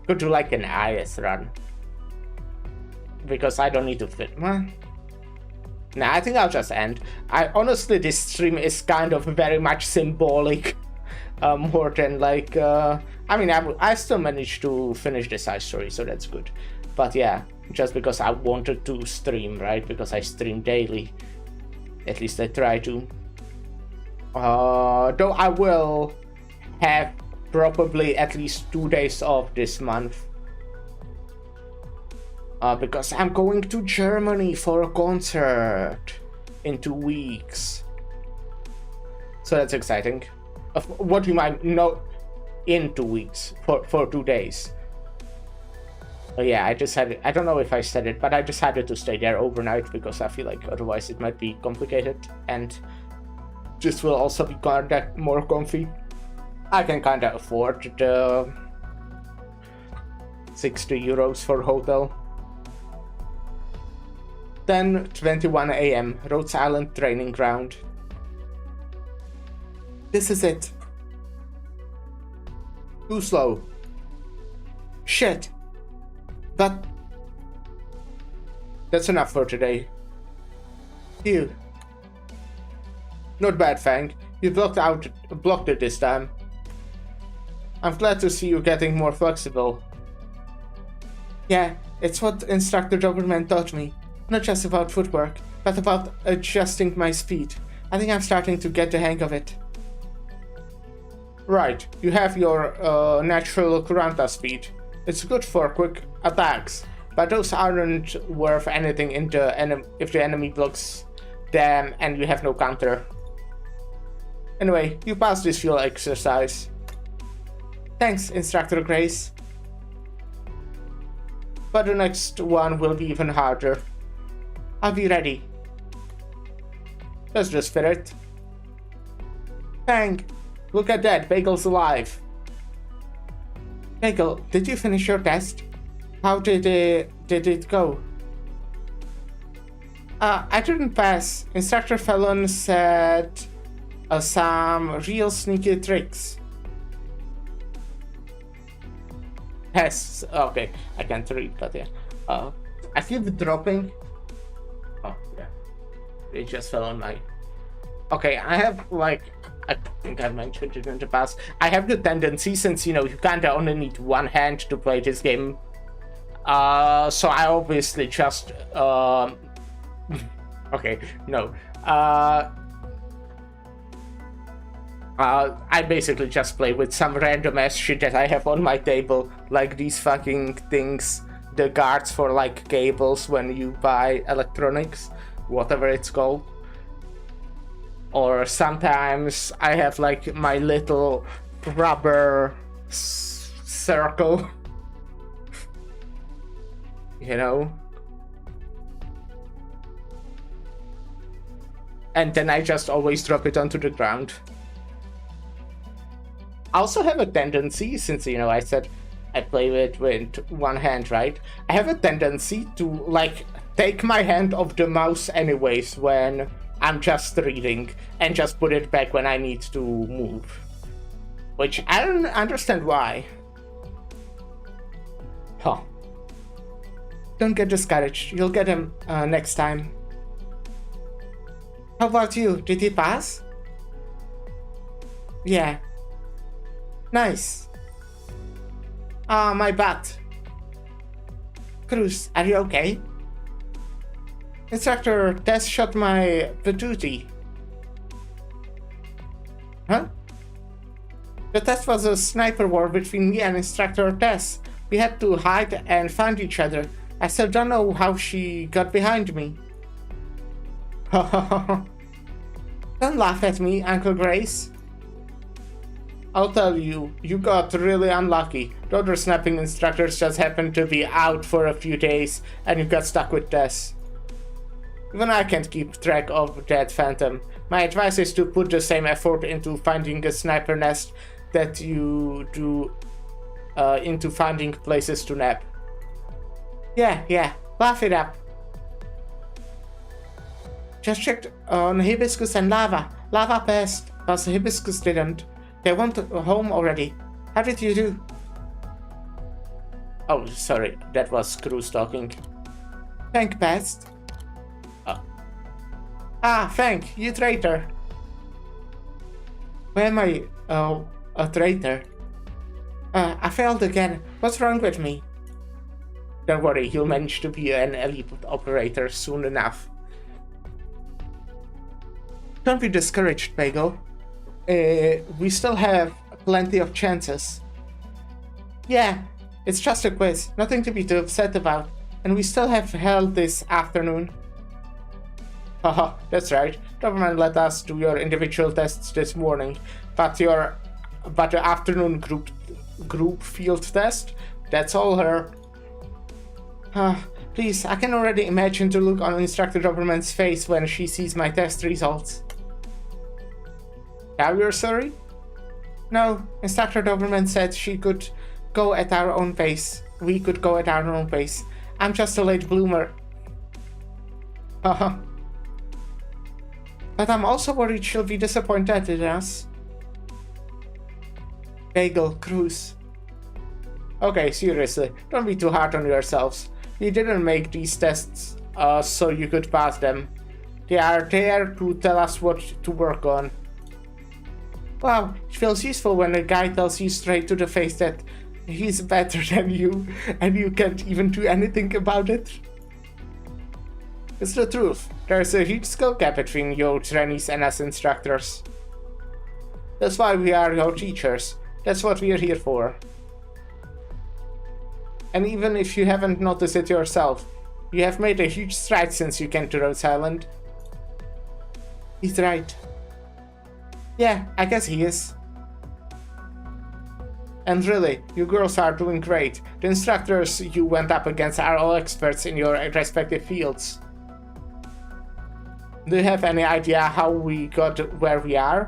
could do like an IS run. Because I don't need to fit. Nah, I think I'll just end. Honestly, this stream is kind of very much symbolic, more than like. I mean, I still managed to finish the side story, so that's good. But yeah, just because I wanted to stream, right? Because I stream daily. At least I try to. Though I will have probably at least 2 days off this month. Because I'm going to Germany for a concert in 2 weeks. So that's exciting. What you might know, in 2 weeks, for 2 days. Yeah, I decided, I don't know if I said it, but I decided to stay there overnight because I feel like otherwise it might be complicated, and this will also be kinda more comfy. I can kinda afford the 60 euros for hotel. 10:21 AM, Rhodes Island Training Ground. This is it. Too slow. Shit. But that's enough for today. Phew. Not bad, Fang. You blocked it this time. I'm glad to see you getting more flexible. Yeah, it's what Instructor Doberman taught me. Not just about footwork, but about adjusting my speed. I think I'm starting to get the hang of it. Right, you have your natural Kuranta speed. It's good for quick attacks, but those aren't worth anything if the enemy blocks them and you have no counter. Anyway, you passed this fuel exercise. Thanks, Instructor Grace. But the next one will be even harder. I'll be ready. That's the spirit. Bang! Look at that, Bagel's alive. Bagel, did you finish your test? How did it go? I didn't pass. Instructor Fallon said some real sneaky tricks. Yes, okay, I can't read, but yeah. I feel the dropping. Oh, yeah. It just fell on my... Okay, I have, like, I think I mentioned it in the past. I have the tendency, since, you know, you kinda only need one hand to play this game. So I obviously just, okay, no. I basically just play with some random ass shit that I have on my table, like these fucking things, the guards for like cables when you buy electronics, whatever it's called. Or sometimes I have like my little rubber circle, you know? And then I just always drop it onto the ground. I also have a tendency, since, you know, I said I play with one hand, right? I have a tendency to, like, take my hand off the mouse anyways when I'm just reading, and just put it back when I need to move. Which I don't understand why. Huh. Don't get discouraged. You'll get him next time. How about you? Did he pass? Yeah. Nice. Ah, my butt. Cruz, are you okay? Instructor Tess shot my patootie. Huh? The test was a sniper war between me and Instructor Tess. We had to hide and find each other. I still don't know how she got behind me. Don't laugh at me, Uncle Grace. I'll tell you, you got really unlucky. The other snapping instructors just happened to be out for a few days, and you got stuck with Tess. Even I can't keep track of that phantom. My advice is to put the same effort into finding a sniper nest that you do into finding places to nap. Yeah, laugh it up. Just checked on Hibiscus and Lava. Lava passed, but Hibiscus didn't. They went home already. How did you do? Oh, sorry, that was Cruz talking. Tank passed. Oh. Ah, thank you, traitor. Why am I a traitor? I failed again. What's wrong with me? Don't worry, you'll manage to be an elite operator soon enough. Don't be discouraged, Bagel. We still have plenty of chances. Yeah, it's just a quiz, nothing to be too upset about. And we still have hell this afternoon. Haha, that's right. Government let us do your individual tests this morning, but the afternoon group field test, that's all her. Please, I can already imagine the look on Instructor Doberman's face when she sees my test results. Now you're sorry? No, Instructor Doberman said she could go at our own pace. We could go at our own pace. I'm just a late bloomer. Haha. But I'm also worried she'll be disappointed in us. Bagel, Cruz. Okay, seriously, don't be too hard on yourselves. We didn't make these tests so you could pass them. They are there to tell us what to work on. Wow, it feels useful when a guy tells you straight to the face that he's better than you and you can't even do anything about it. It's the truth. There's a huge skill gap between your trainees and us instructors. That's why we are your teachers. That's what we are here for. And even if you haven't noticed it yourself, you have made a huge stride since you came to Rhodes Island. He's right. Yeah, I guess he is. And really, you girls are doing great. The instructors you went up against are all experts in your respective fields. Do you have any idea how we got where we are?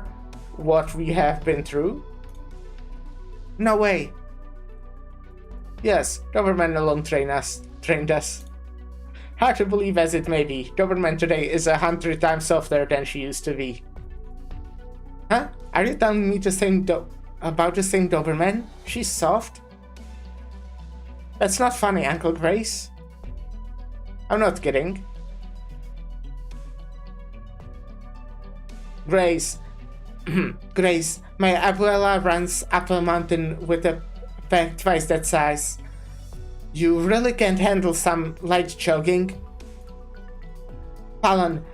What we have been through? No way. Yes, Doberman alone trained us. Hard to believe as it may be, Doberman today is 100 times softer than she used to be. Huh? Are you telling me about the same Doberman? She's soft? That's not funny, Uncle Grace. I'm not kidding. Grace. Grace, my abuela runs up a mountain with a pack twice that size. You really can't handle some light jogging? Palon,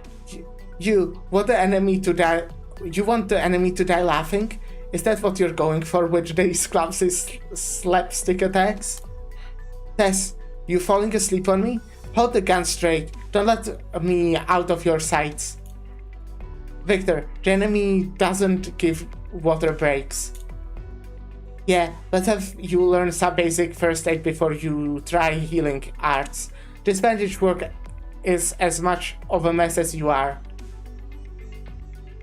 you want the enemy to die? You want the enemy to die laughing? Is that what you're going for with these clumsy slapstick attacks? Tess, you falling asleep on me? Hold the gun straight. Don't let me out of your sights. Victor, the enemy doesn't give water breaks. Yeah, let's have you learn some basic first aid before you try healing arts. This bandage work is as much of a mess as you are.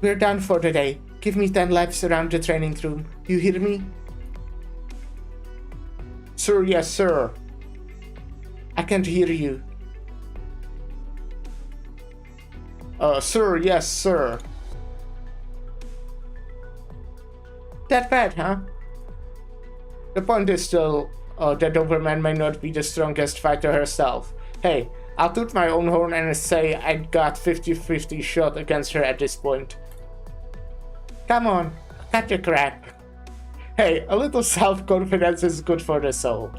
We're done for the day. Give me 10 laps around the training room. You hear me? Sir, yes, sir. I can't hear you. Sir, yes, sir. That bad, huh? The point is still that Doberman may not be the strongest fighter herself. Hey, I'll toot my own horn and say I got 50-50 shot against her at this point. Come on, cut your crap. Hey, a little self-confidence is good for the soul.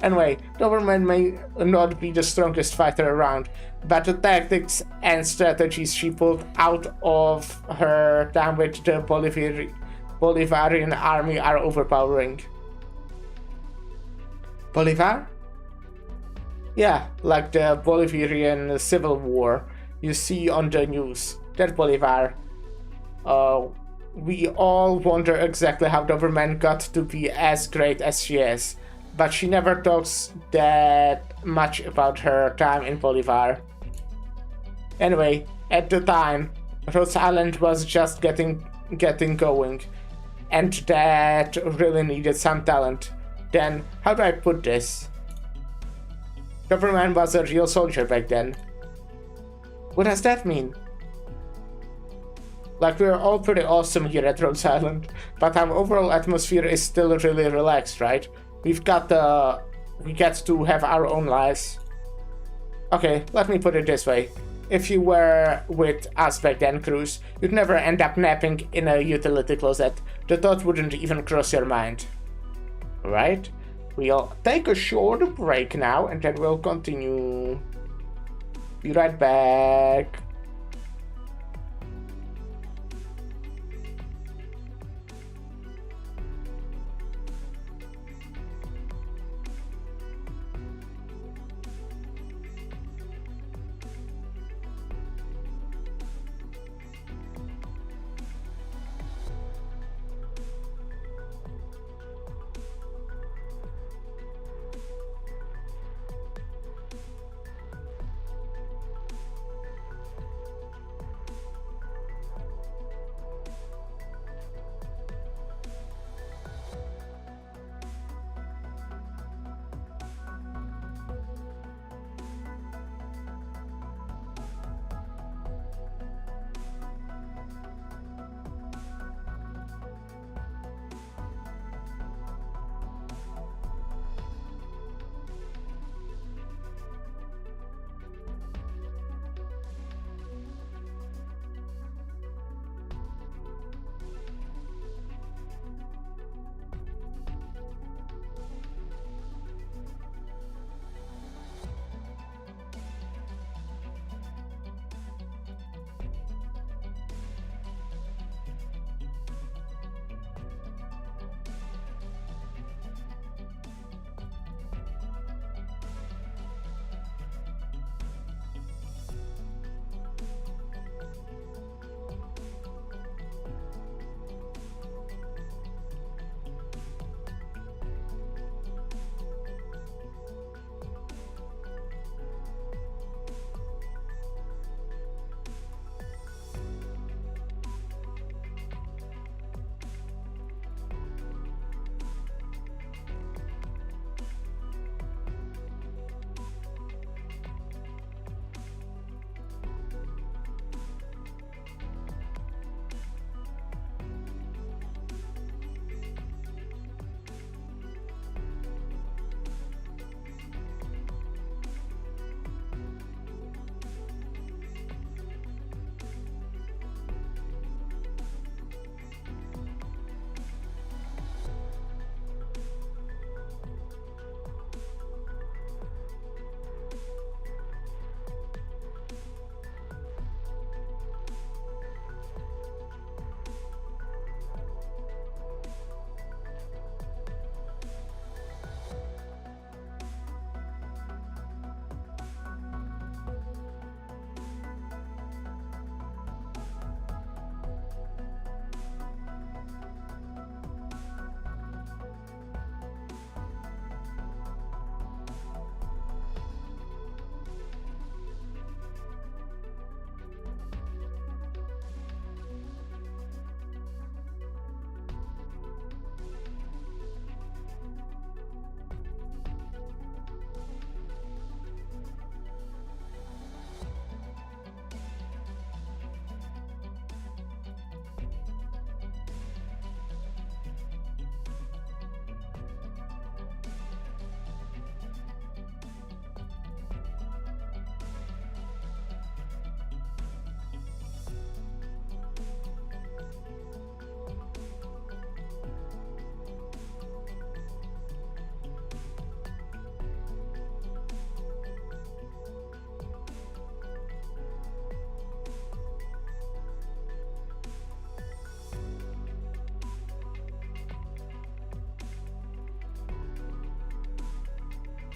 Anyway, Doberman may not be the strongest fighter around, but the tactics and strategies she pulled out of her time with the Bolivarian army are overpowering. Bolivar? Yeah, like the Bolivarian Civil War you see on the news. That Bolivar. We all wonder exactly how Doberman got to be as great as she is, but she never talks that much about her time in Bolivar. Anyway, at the time, Rhodes Island was just getting going, and that really needed some talent. Then, how do I put this? Doberman was a real soldier back then. What does that mean? Like, we're all pretty awesome here at Rhodes Island, but our overall atmosphere is still really relaxed, right? We get to have our own lives. Okay, let me put it this way. If you were with us back then, Cruz, you'd never end up napping in a utility closet. The thought wouldn't even cross your mind. Right? We'll take a short break now and then we'll continue. Be right back.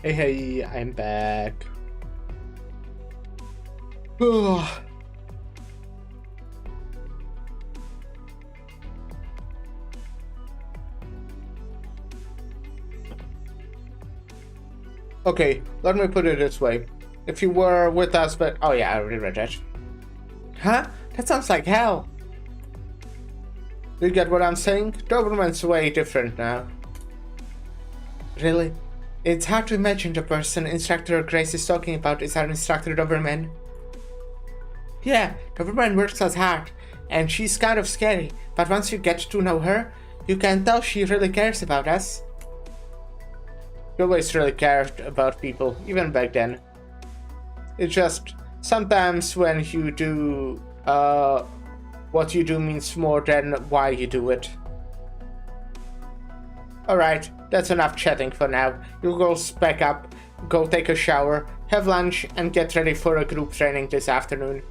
Hey, I'm back. Okay, let me put it this way. If you were with us, but oh yeah, I already read that. Huh? That sounds like hell. Do you get what I'm saying? Doberman's way different now. Really? It's hard to imagine the person Instructor Grace is talking about is our Instructor Doberman. Yeah, Doberman works as hard, and she's kind of scary, but once you get to know her, you can tell she really cares about us. She always really cared about people, even back then. It's just, sometimes when you do what you do means more than why you do it. Alright, that's enough chatting for now. You girls pack up, go take a shower, have lunch, and get ready for a group training this afternoon.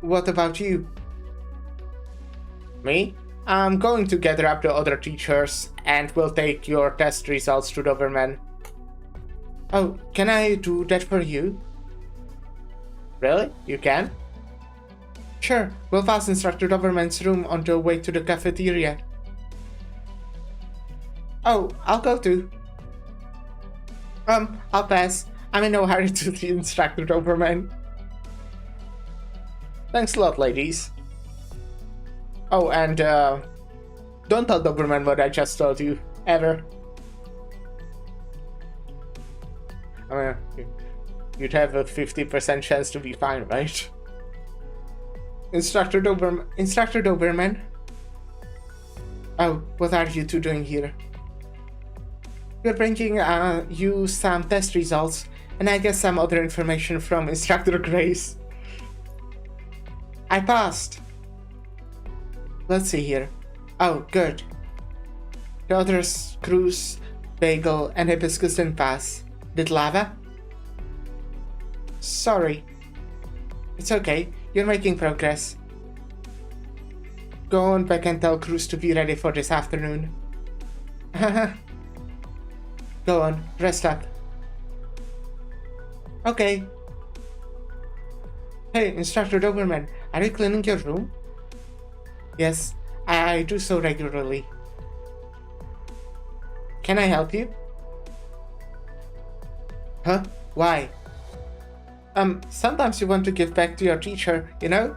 What about you? Me? I'm going to gather up the other teachers and we'll take your test results to Doberman. Oh, can I do that for you? Really? You can? Sure, we'll pass Instructor Doberman's room on the way to the cafeteria. Oh, I'll go too. I'll pass. I'm in no hurry to see Instructor Doberman. Thanks a lot, ladies. Oh, and don't tell Doberman what I just told you, ever. I mean, you'd have a 50% chance to be fine, right? Instructor Doberman? Oh, what are you two doing here? We're bringing you some test results, and I guess some other information from Instructor Grace. I passed. Let's see here. Oh, good. The others, Cruz, Bagel, and Hibiscus didn't pass. Did Lava? Sorry. It's okay, you're making progress. Go on back and tell Cruz to be ready for this afternoon. Go on, rest up. Okay. Hey, Instructor Doberman, are you cleaning your room? Yes, I do so regularly. Can I help you? Huh? Why? Sometimes you want to give back to your teacher, you know?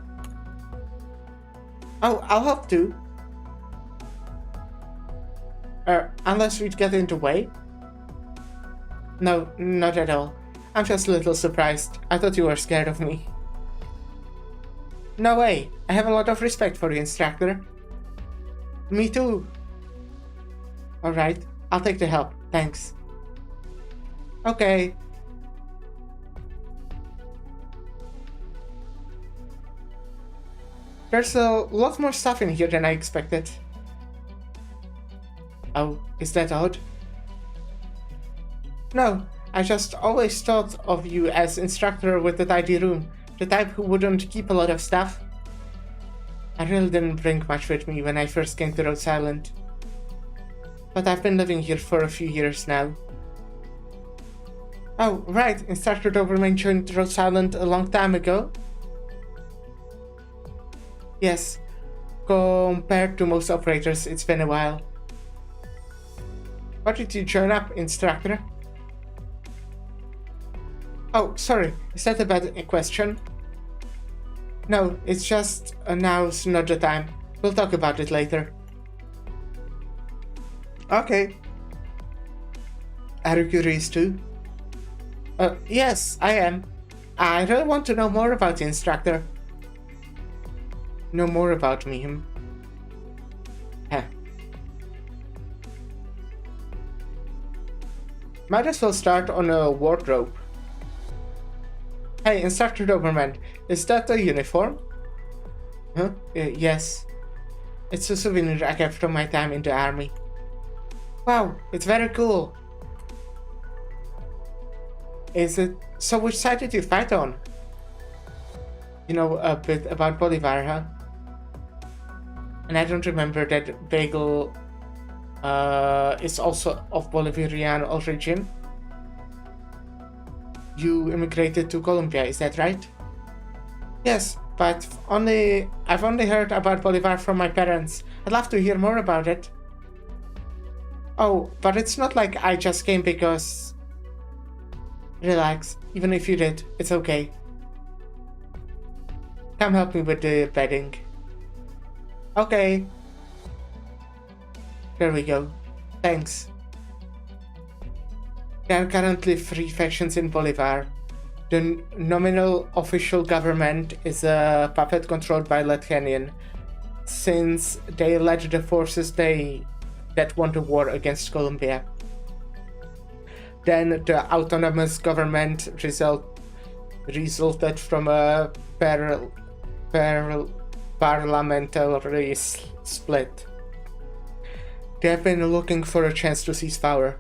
Oh, I'll help too. Unless we'd get in the way? No, not at all. I'm just a little surprised. I thought you were scared of me. No way. I have a lot of respect for you, Instructor. Me too. Alright, I'll take the help. Thanks. Okay. There's a lot more stuff in here than I expected. Oh, is that odd? No, I just always thought of you as instructor with the tidy room, the type who wouldn't keep a lot of stuff. I really didn't bring much with me when I first came to Rhode Island. But I've been living here for a few years now. Oh, right, Instructor Doberman joined Rhode Island a long time ago. Yes, compared to most operators, it's been a while. Why did you join up, Instructor? Oh, sorry, is that a bad question? No, it's just now's not the time. We'll talk about it later. Okay. Are you curious too? Yes, I am. I really want to know more about the Instructor. Know more about me, Huh. Might as well start on a wardrobe. Hey, Instructor Doberman, is that a uniform? Huh? Yes. It's a souvenir I kept from my time in the army. Wow, it's very cool. Is it? So which side did you fight on? You know a bit about Bolivar, huh? And I don't remember that Bagel is also of Bolivarian origin. You immigrated to Colombia, is that right? Yes, but I've only heard about Bolivar from my parents. I'd love to hear more about it. Oh, but it's not like I just came because... Relax, even if you did, it's okay. Come help me with the bedding. Okay. There we go. Thanks. There are currently 3 factions in Bolivar. The nominal official government is a puppet controlled by Latvian, since they led the forces that won the war against Colombia. Then the autonomous government resulted from a parliamentary split. They have been looking for a chance to seize power.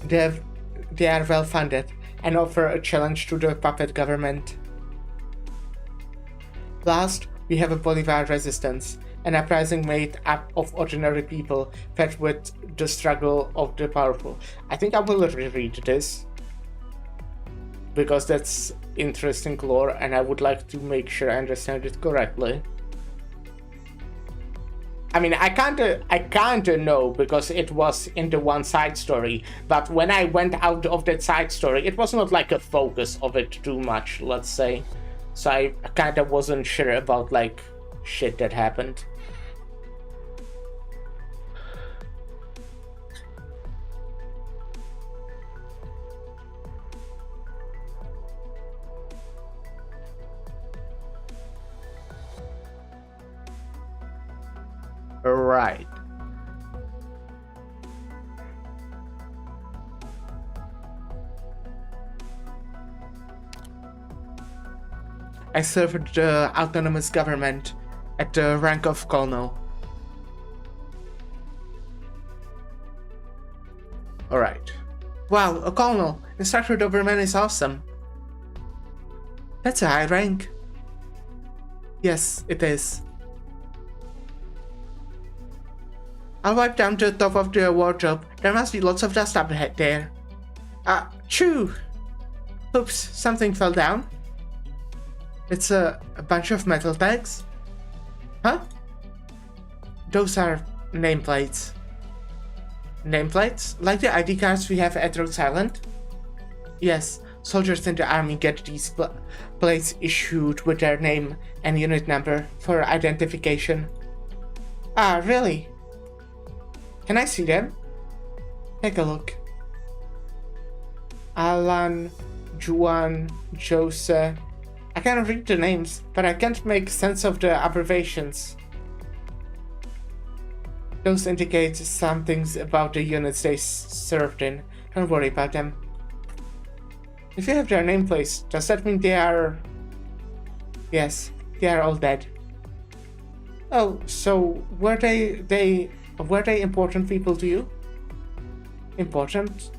They are well funded and offer a challenge to the puppet government. Last, we have a Bolivar resistance, an uprising made up of ordinary people fed with the struggle of the powerful. I think I will reread this, because that's interesting lore and I would like to make sure I understand it correctly. I mean, I can't know because it was in the one side story, but when I went out of that side story, it was not like a focus of it too much, let's say. So I kinda wasn't sure about like shit that happened. Right. I served the autonomous government at the rank of colonel. Alright. Wow, a colonel! Instructor Doberman is awesome. That's a high rank. Yes, it is. I'll wipe down the top of the wardrobe. There must be lots of dust up there. Choo! Oops, something fell down. It's a bunch of metal tags? Huh? Those are nameplates. Nameplates? Like the ID cards we have at Rhode Island? Yes, soldiers in the army get these plates issued with their name and unit number for identification. Ah, really? Can I see them? Take a look. Alan, Juan, Jose. I can read the names, but I can't make sense of the abbreviations. Those indicate some things about the units they served in. Don't worry about them. If you have their nameplates, does that mean they are... Yes, they are all dead. Oh, so were they important people to you? Important?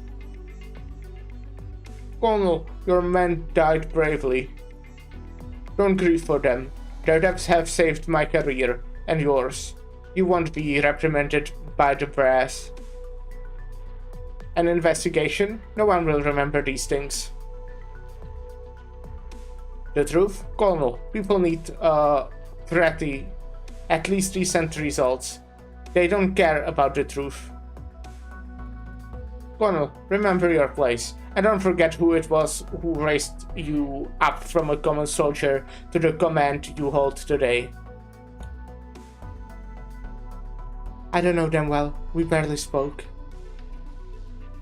Colonel, your men died bravely. Don't grieve for them. Their deaths have saved my career, and yours. You won't be reprimanded by the brass. An investigation? No one will remember these things. The truth? Colonel, people need, at least recent results. They don't care about the truth. Colonel, remember your place, and don't forget who it was who raised you up from a common soldier to the command you hold today. I don't know them well, we barely spoke.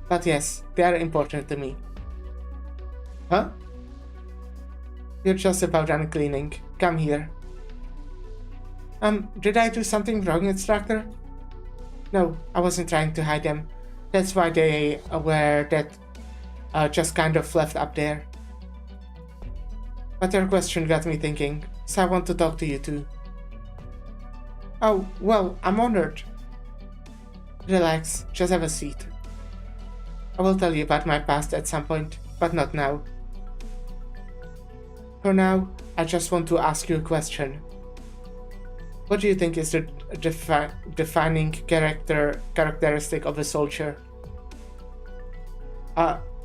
But yes, they are important to me. Huh? You're just about done cleaning. Come here. Did I do something wrong, instructor? No, I wasn't trying to hide them. That's why they were that just kind of left up there. But your question got me thinking, so I want to talk to you too. Oh, well, I'm honored. Relax, just have a seat. I will tell you about my past at some point, but not now. For now, I just want to ask you a question. What do you think is the defining characteristic of a soldier?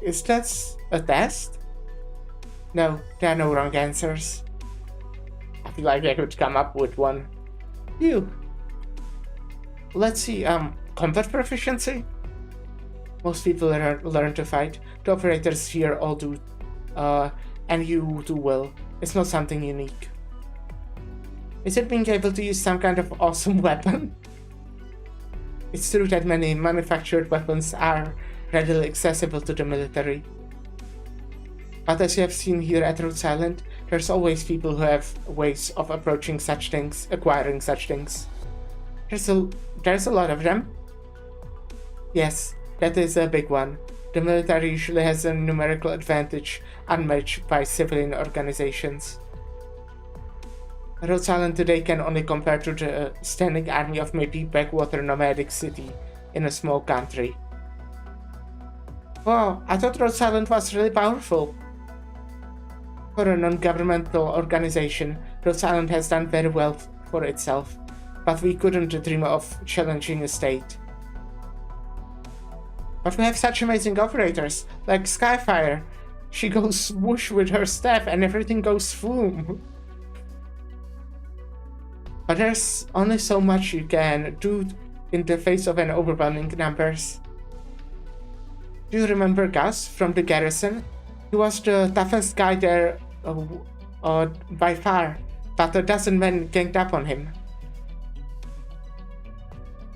Is that a test? No, there are no wrong answers. I feel like I could come up with one. You. Let's see, combat proficiency? Most people learn to fight. The operators here all do, and you do well. It's not something unique. Is it being able to use some kind of awesome weapon? It's true that many manufactured weapons are readily accessible to the military. But as you have seen here at Rhode Island, there's always people who have ways of approaching such things, acquiring such things. There's a lot of them. Yes, that is a big one. The military usually has a numerical advantage unmatched by civilian organizations. Rhode Island today can only compare to the standing army of maybe backwater nomadic city in a small country. Wow, I thought Rhode Island was really powerful. For a non-governmental organization, Rhode Island has done very well for itself, but we couldn't dream of challenging a state. But we have such amazing operators, like Skyfire. She goes whoosh with her staff and everything goes boom. But there's only so much you can do in the face of an overwhelming numbers. Do you remember Gus from the garrison? He was the toughest guy there by far, but a dozen men ganged up on him.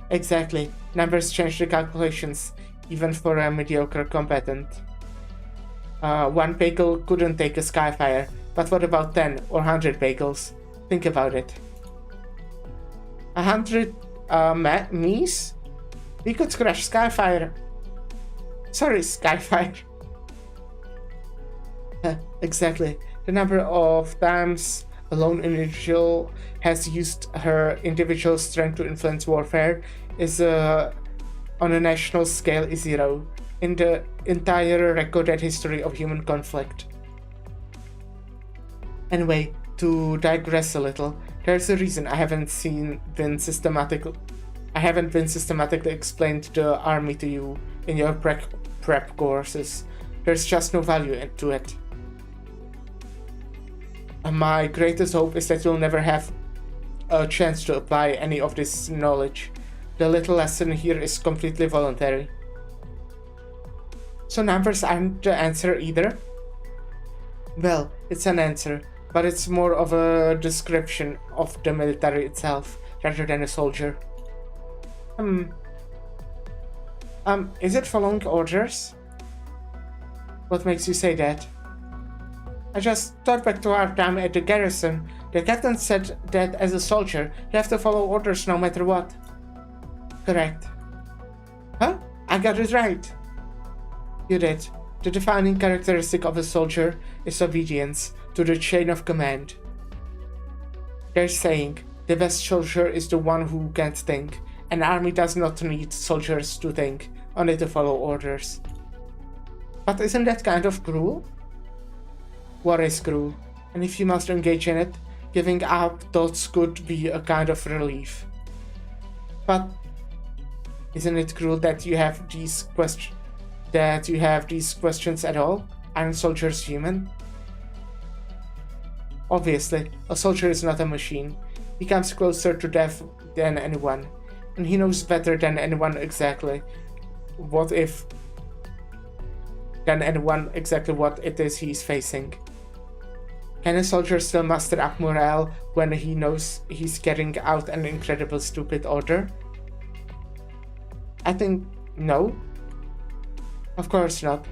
Exactly, numbers change the calculations, even for a mediocre combatant. One bagel couldn't take a Skyfire, but what about 10 or 100 bagels? Think about it. 100 me's? We could crash Skyfire. Sorry, Skyfire. Exactly. The number of times a lone individual has used her individual strength to influence warfare is on a national scale is 0 in the entire recorded history of human conflict. Anyway, to digress a little, there's a reason I haven't been systematically explained the army to you in your prep courses. There's just no value to it. My greatest hope is that you'll never have a chance to apply any of this knowledge. The little lesson here is completely voluntary. So numbers aren't the answer either? Well, it's an answer, but it's more of a description of the military itself, rather than a soldier. Is it following orders? What makes you say that? I just thought back to our time at the garrison. The captain said that as a soldier, you have to follow orders no matter what. Correct. Huh? I got it right. You did. The defining characteristic of a soldier is obedience to the chain of command. They're saying, the best soldier is the one who can't think. An army does not need soldiers to think, only to follow orders. But isn't that kind of cruel? War is cruel, and if you must engage in it, giving up thoughts could be a kind of relief. But isn't it cruel that you have these questions at all? Aren't soldiers human? Obviously, a soldier is not a machine. He comes closer to death than anyone, and he knows better than anyone exactly what it is he's facing. Can a soldier still muster up morale when he knows he's carrying out an incredible stupid order? I think no. Of course not.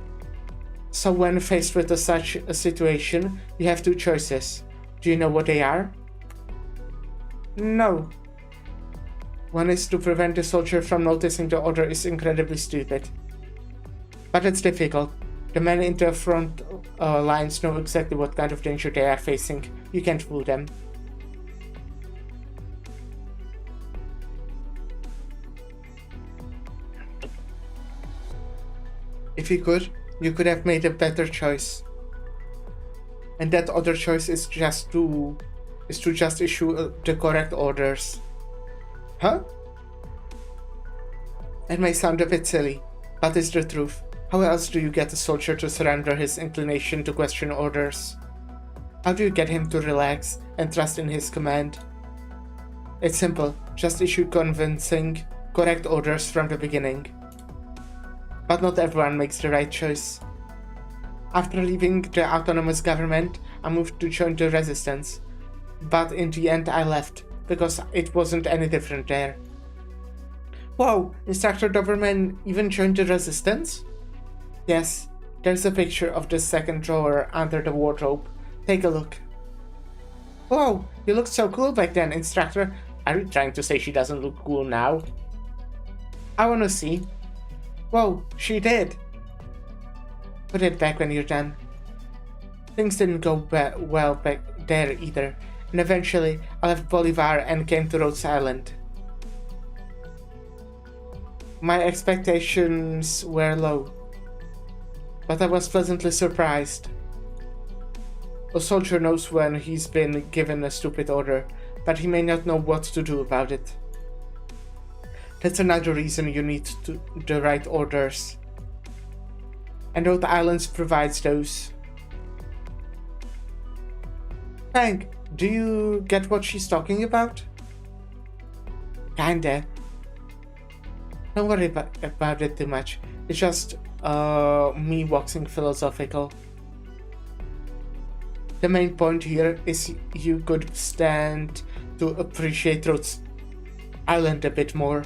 So when faced with such a situation, you have two choices. Do you know what they are? No. One is to prevent the soldier from noticing the order is incredibly stupid. But it's difficult. The men in the front lines know exactly what kind of danger they are facing. You can't fool them. If you could have made a better choice. And that other choice is just to issue the correct orders. Huh? It may sound a bit silly, but it's the truth. How else do you get a soldier to surrender his inclination to question orders? How do you get him to relax and trust in his command? It's simple, just issue convincing, correct orders from the beginning. But not everyone makes the right choice. After leaving the autonomous government, I moved to join the resistance. But in the end I left, because it wasn't any different there. Whoa, Instructor Doberman even joined the resistance? Yes, there's a picture of the second drawer under the wardrobe. Take a look. Whoa, you looked so cool back then, Instructor. Are you trying to say she doesn't look cool now? I wanna see. Whoa, she did. Put it back when you're done. Things didn't go well back there either, and eventually I left Bolivar and came to Rhodes Island. My expectations were low, but I was pleasantly surprised. A soldier knows when he's been given a stupid order, but he may not know what to do about it. That's another reason you need the right orders. And Rhode Island provides those. Hank, do you get what she's talking about? Kinda. Don't worry about it too much. It's just me waxing philosophical. The main point here is you could stand to appreciate Rhodes Island a bit more.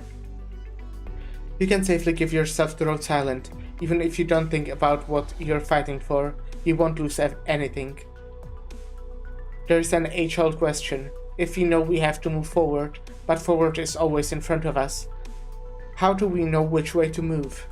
You can safely give yourself to Rhodes Island. Even if you don't think about what you're fighting for, you won't lose anything. There's an age-old question. If we know we have to move forward, but forward is always in front of us, how do we know which way to move?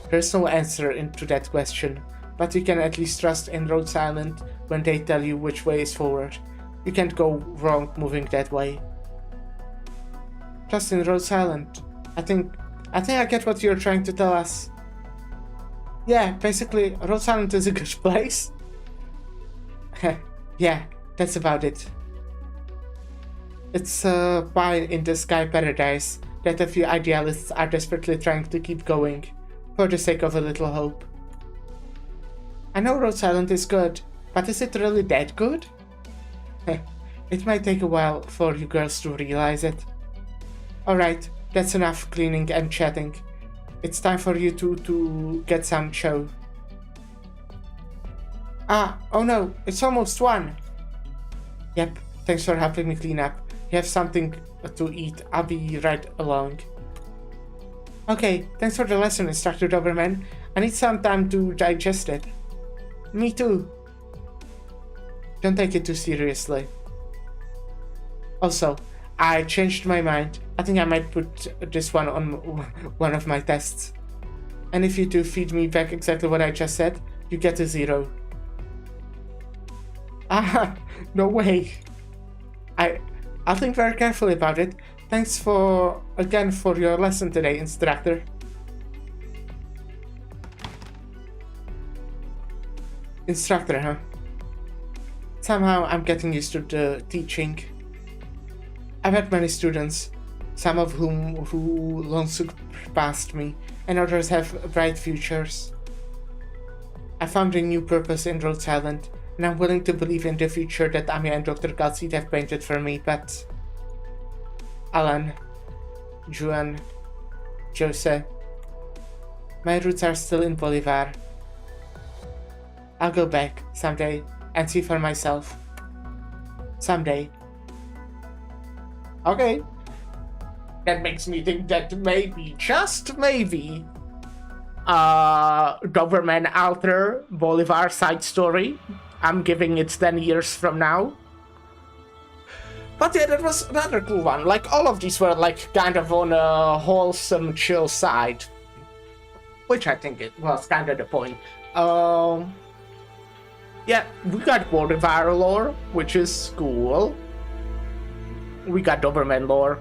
There's no answer to that question, but you can at least trust in Rhodes Island when they tell you which way is forward. You can't go wrong moving that way. Trust in Rhodes Island. I think I get what you're trying to tell us. Yeah, basically, Rhodes Island is a good place. Yeah, that's about it. It's a pie-in-the-sky paradise that a few idealists are desperately trying to keep going, for the sake of a little hope. I know Rhodes Island is good, but is it really that good? It might take a while for you girls to realize it. Alright, that's enough cleaning and chatting. It's time for you two to get some show. Oh no, it's almost 1. Yep, thanks for helping me clean up. You have something to eat. I'll be right along. Okay, thanks for the lesson, Instructor Doberman. I need some time to digest it. Me too. Don't take it too seriously. Also, I changed my mind. I think I might put this one on one of my tests. And if you two feed me back exactly what I just said, you get a 0. No way. I'll think very carefully about it. Thanks again for your lesson today, Instructor. Instructor, huh? Somehow I'm getting used to the teaching. I've had many students, some of whom who long surpassed me, and others have bright futures. I found a new purpose in Rhodes Island, and I'm willing to believe in the future that Anya and Dr. Galseed have painted for me, but Alan, Juan, Jose, my roots are still in Bolivar. I'll go back someday and see for myself. Someday. Okay. That makes me think that maybe, just maybe, Doberman Alter Bolivar side story. I'm giving it 10 years from now. But yeah, that was another cool one. Like, all of these were like kind of on a wholesome, chill side. Which I think it was kind of the point. Yeah, we got Bolivar lore, which is cool. We got Doberman lore.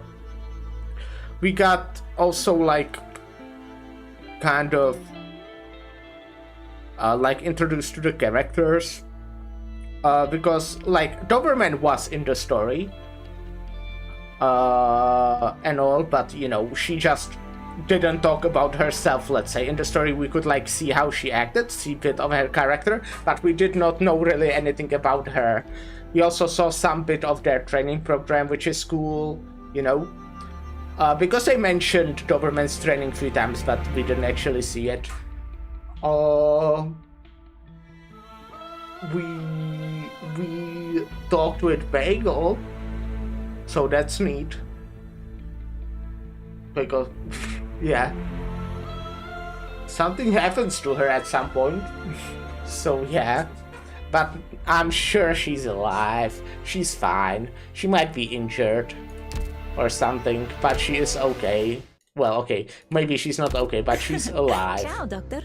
We got also like kind of like introduced to the characters. Because like Doberman was in the story and all, but you know, she just didn't talk about herself, let's say. In the story we could like see how she acted, see a bit of her character, but we did not know really anything about her. We also saw some bit of their training program, which is cool, you know, because they mentioned Doberman's training a few times, but we didn't actually see it. We talked with Bagel, so that's neat. Because, yeah, something happens to her at some point. So yeah, but I'm sure she's alive. She's fine. She might be injured or something, but she is okay. Well, okay, maybe she's not okay, but she's alive. Ciao, Doctor.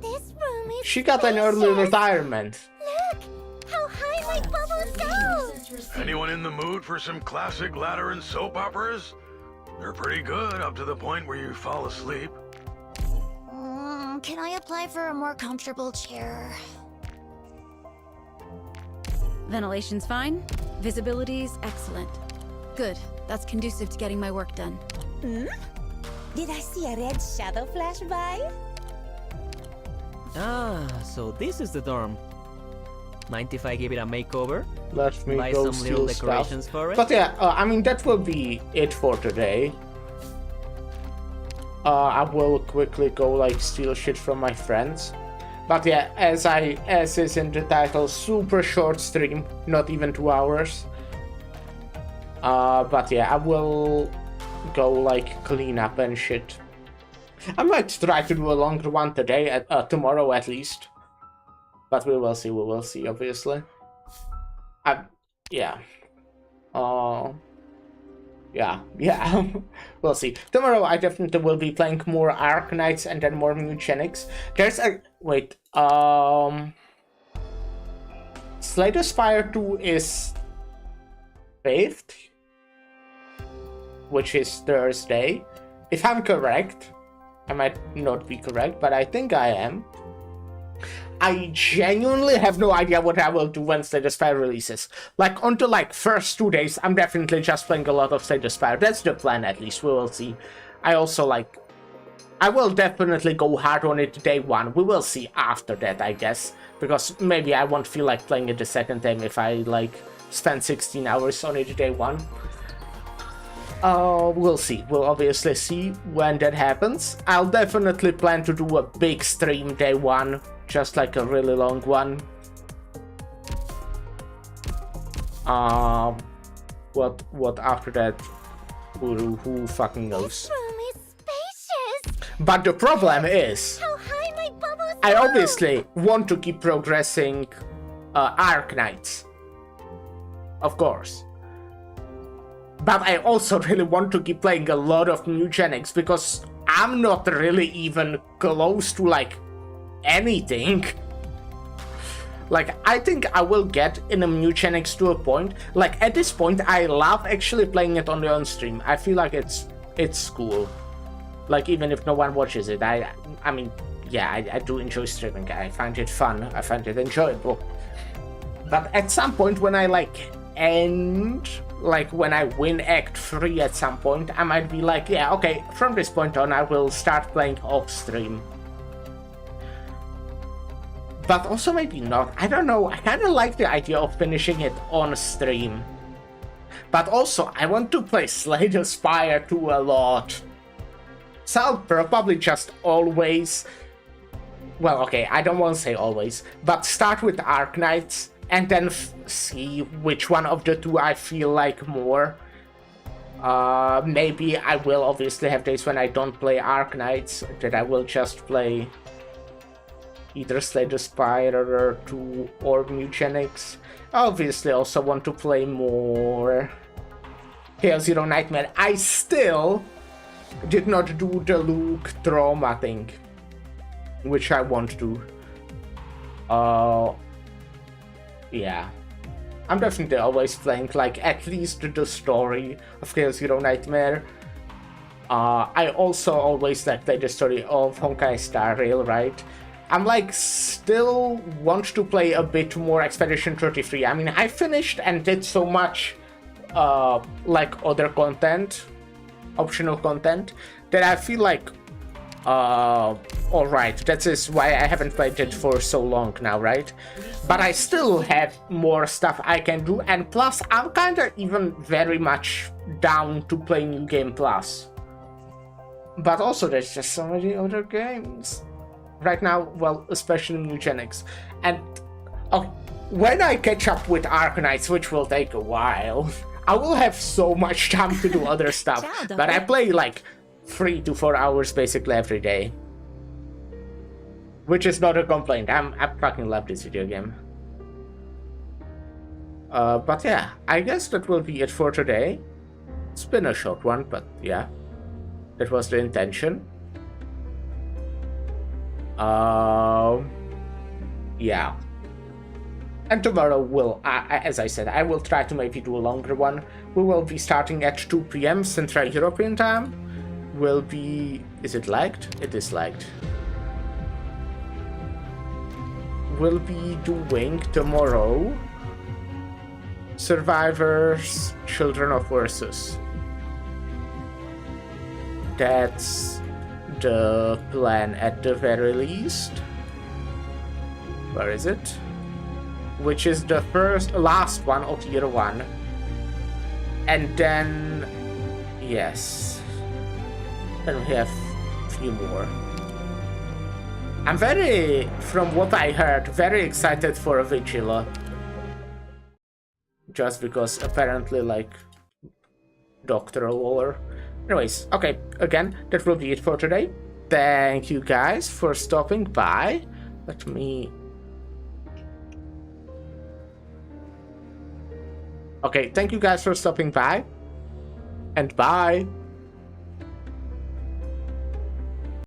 This room is She got an early spacious. retirement. Look, how high my bubbles go. Anyone in the mood for some classic ladder and soap operas? They're pretty good up to the point where you fall asleep. Can I apply for a more comfortable chair? Ventilation's fine. Visibility's excellent. Good. That's conducive to getting my work done. Did I see a red shadow flash by? Ah, so this is the dorm. Mind if I give it a makeover? Let me Buy go some steal little stuff. decorations for it? But yeah, I mean, that will be it for today. I will quickly go like steal shit from my friends. But yeah, as is in the title, super short stream, not even 2 hours. But yeah, I will go like clean up and shit. I might try to do a longer one today, tomorrow at least. But we will see, obviously. Yeah. Yeah. We'll see. Tomorrow I definitely will be playing more Arknights and then more Mutagenics. There's a... Wait, Slay the Spire 2 is 5th, which is Thursday. If I'm correct, I might not be correct, but I think I am. I genuinely have no idea what I will do when Slay the Spire releases. Like, on the first 2 days, I'm definitely just playing a lot of Slay the Spire. That's the plan, at least. We will see. I also, I will definitely go hard on it day 1. We will see after that, I guess. Because maybe I won't feel like playing it the second time if I, spend 16 hours on it day 1. We'll see. We'll obviously see when that happens. I'll definitely plan to do a big stream day 1. Just like a really long one. What after that? Who fucking knows? This room is spacious. But the problem is, How high my bubbles I go. obviously want to keep progressing Arknights. Of course. But I also really want to keep playing a lot of Mutagenics because I'm not really even close to anything. I think I will get in a Mutagenics to a point. At this point, I love actually playing it on the on stream. I feel like it's cool. Even if no one watches it, I mean, yeah, I do enjoy streaming. I find it fun. I find it enjoyable. But at some point, when I end, when I win Act 3 at some point, I might be yeah, okay, from this point on, I will start playing off stream. But also maybe not. I don't know. I kind of like the idea of finishing it on stream. But also, I want to play Slay the Spire 2 a lot. So I'll probably just always... Well, okay, I don't want to say always. But start with Arknights and then see which one of the two I feel like more. Maybe I will obviously have days when I don't play Arknights. That I will just play... either Slay the Spire 2 or Mutagenics. I obviously also want to play more Chaos Hero Nightmare. I still did not do the Luke trauma thing, which I want to. Yeah. I'm definitely always playing at least the story of Chaos Hero Nightmare. I also always play the story of Honkai Star Rail, right? I'm still want to play a bit more Expedition 33. I mean, I finished and did so much other content, optional content, that I feel alright, that is why I haven't played it for so long now, right? But I still have more stuff I can do, and plus I'm kinda even very much down to play New Game Plus. But also there's just so many other games right now, well, especially Mutagenics. And okay, when I catch up with Arknights, which will take a while, I will have so much time to do other stuff. Ciao, But I play 3 to 4 hours basically every day, which is not a complaint. I fucking love this video game. But yeah, I guess that will be it for today. It's been a short one, but yeah, that was the intention. Yeah. And tomorrow will, as I said, I will try to maybe do a longer one. We will be starting at 2 p.m. Central European time. Will be, is it liked? It is liked. We'll be doing tomorrow Survivors, Children of Versus. That's the plan at the very least. Where is it? Which is the last one of year 1. And then, yes. Then we have a few more. I'm very, from what I heard, very excited for a Vigila. Just because apparently, like, Dr. Waller. Anyways, okay, again, that will be it for today. Thank you guys for stopping by. Let me... Okay, thank you guys for stopping by. And bye.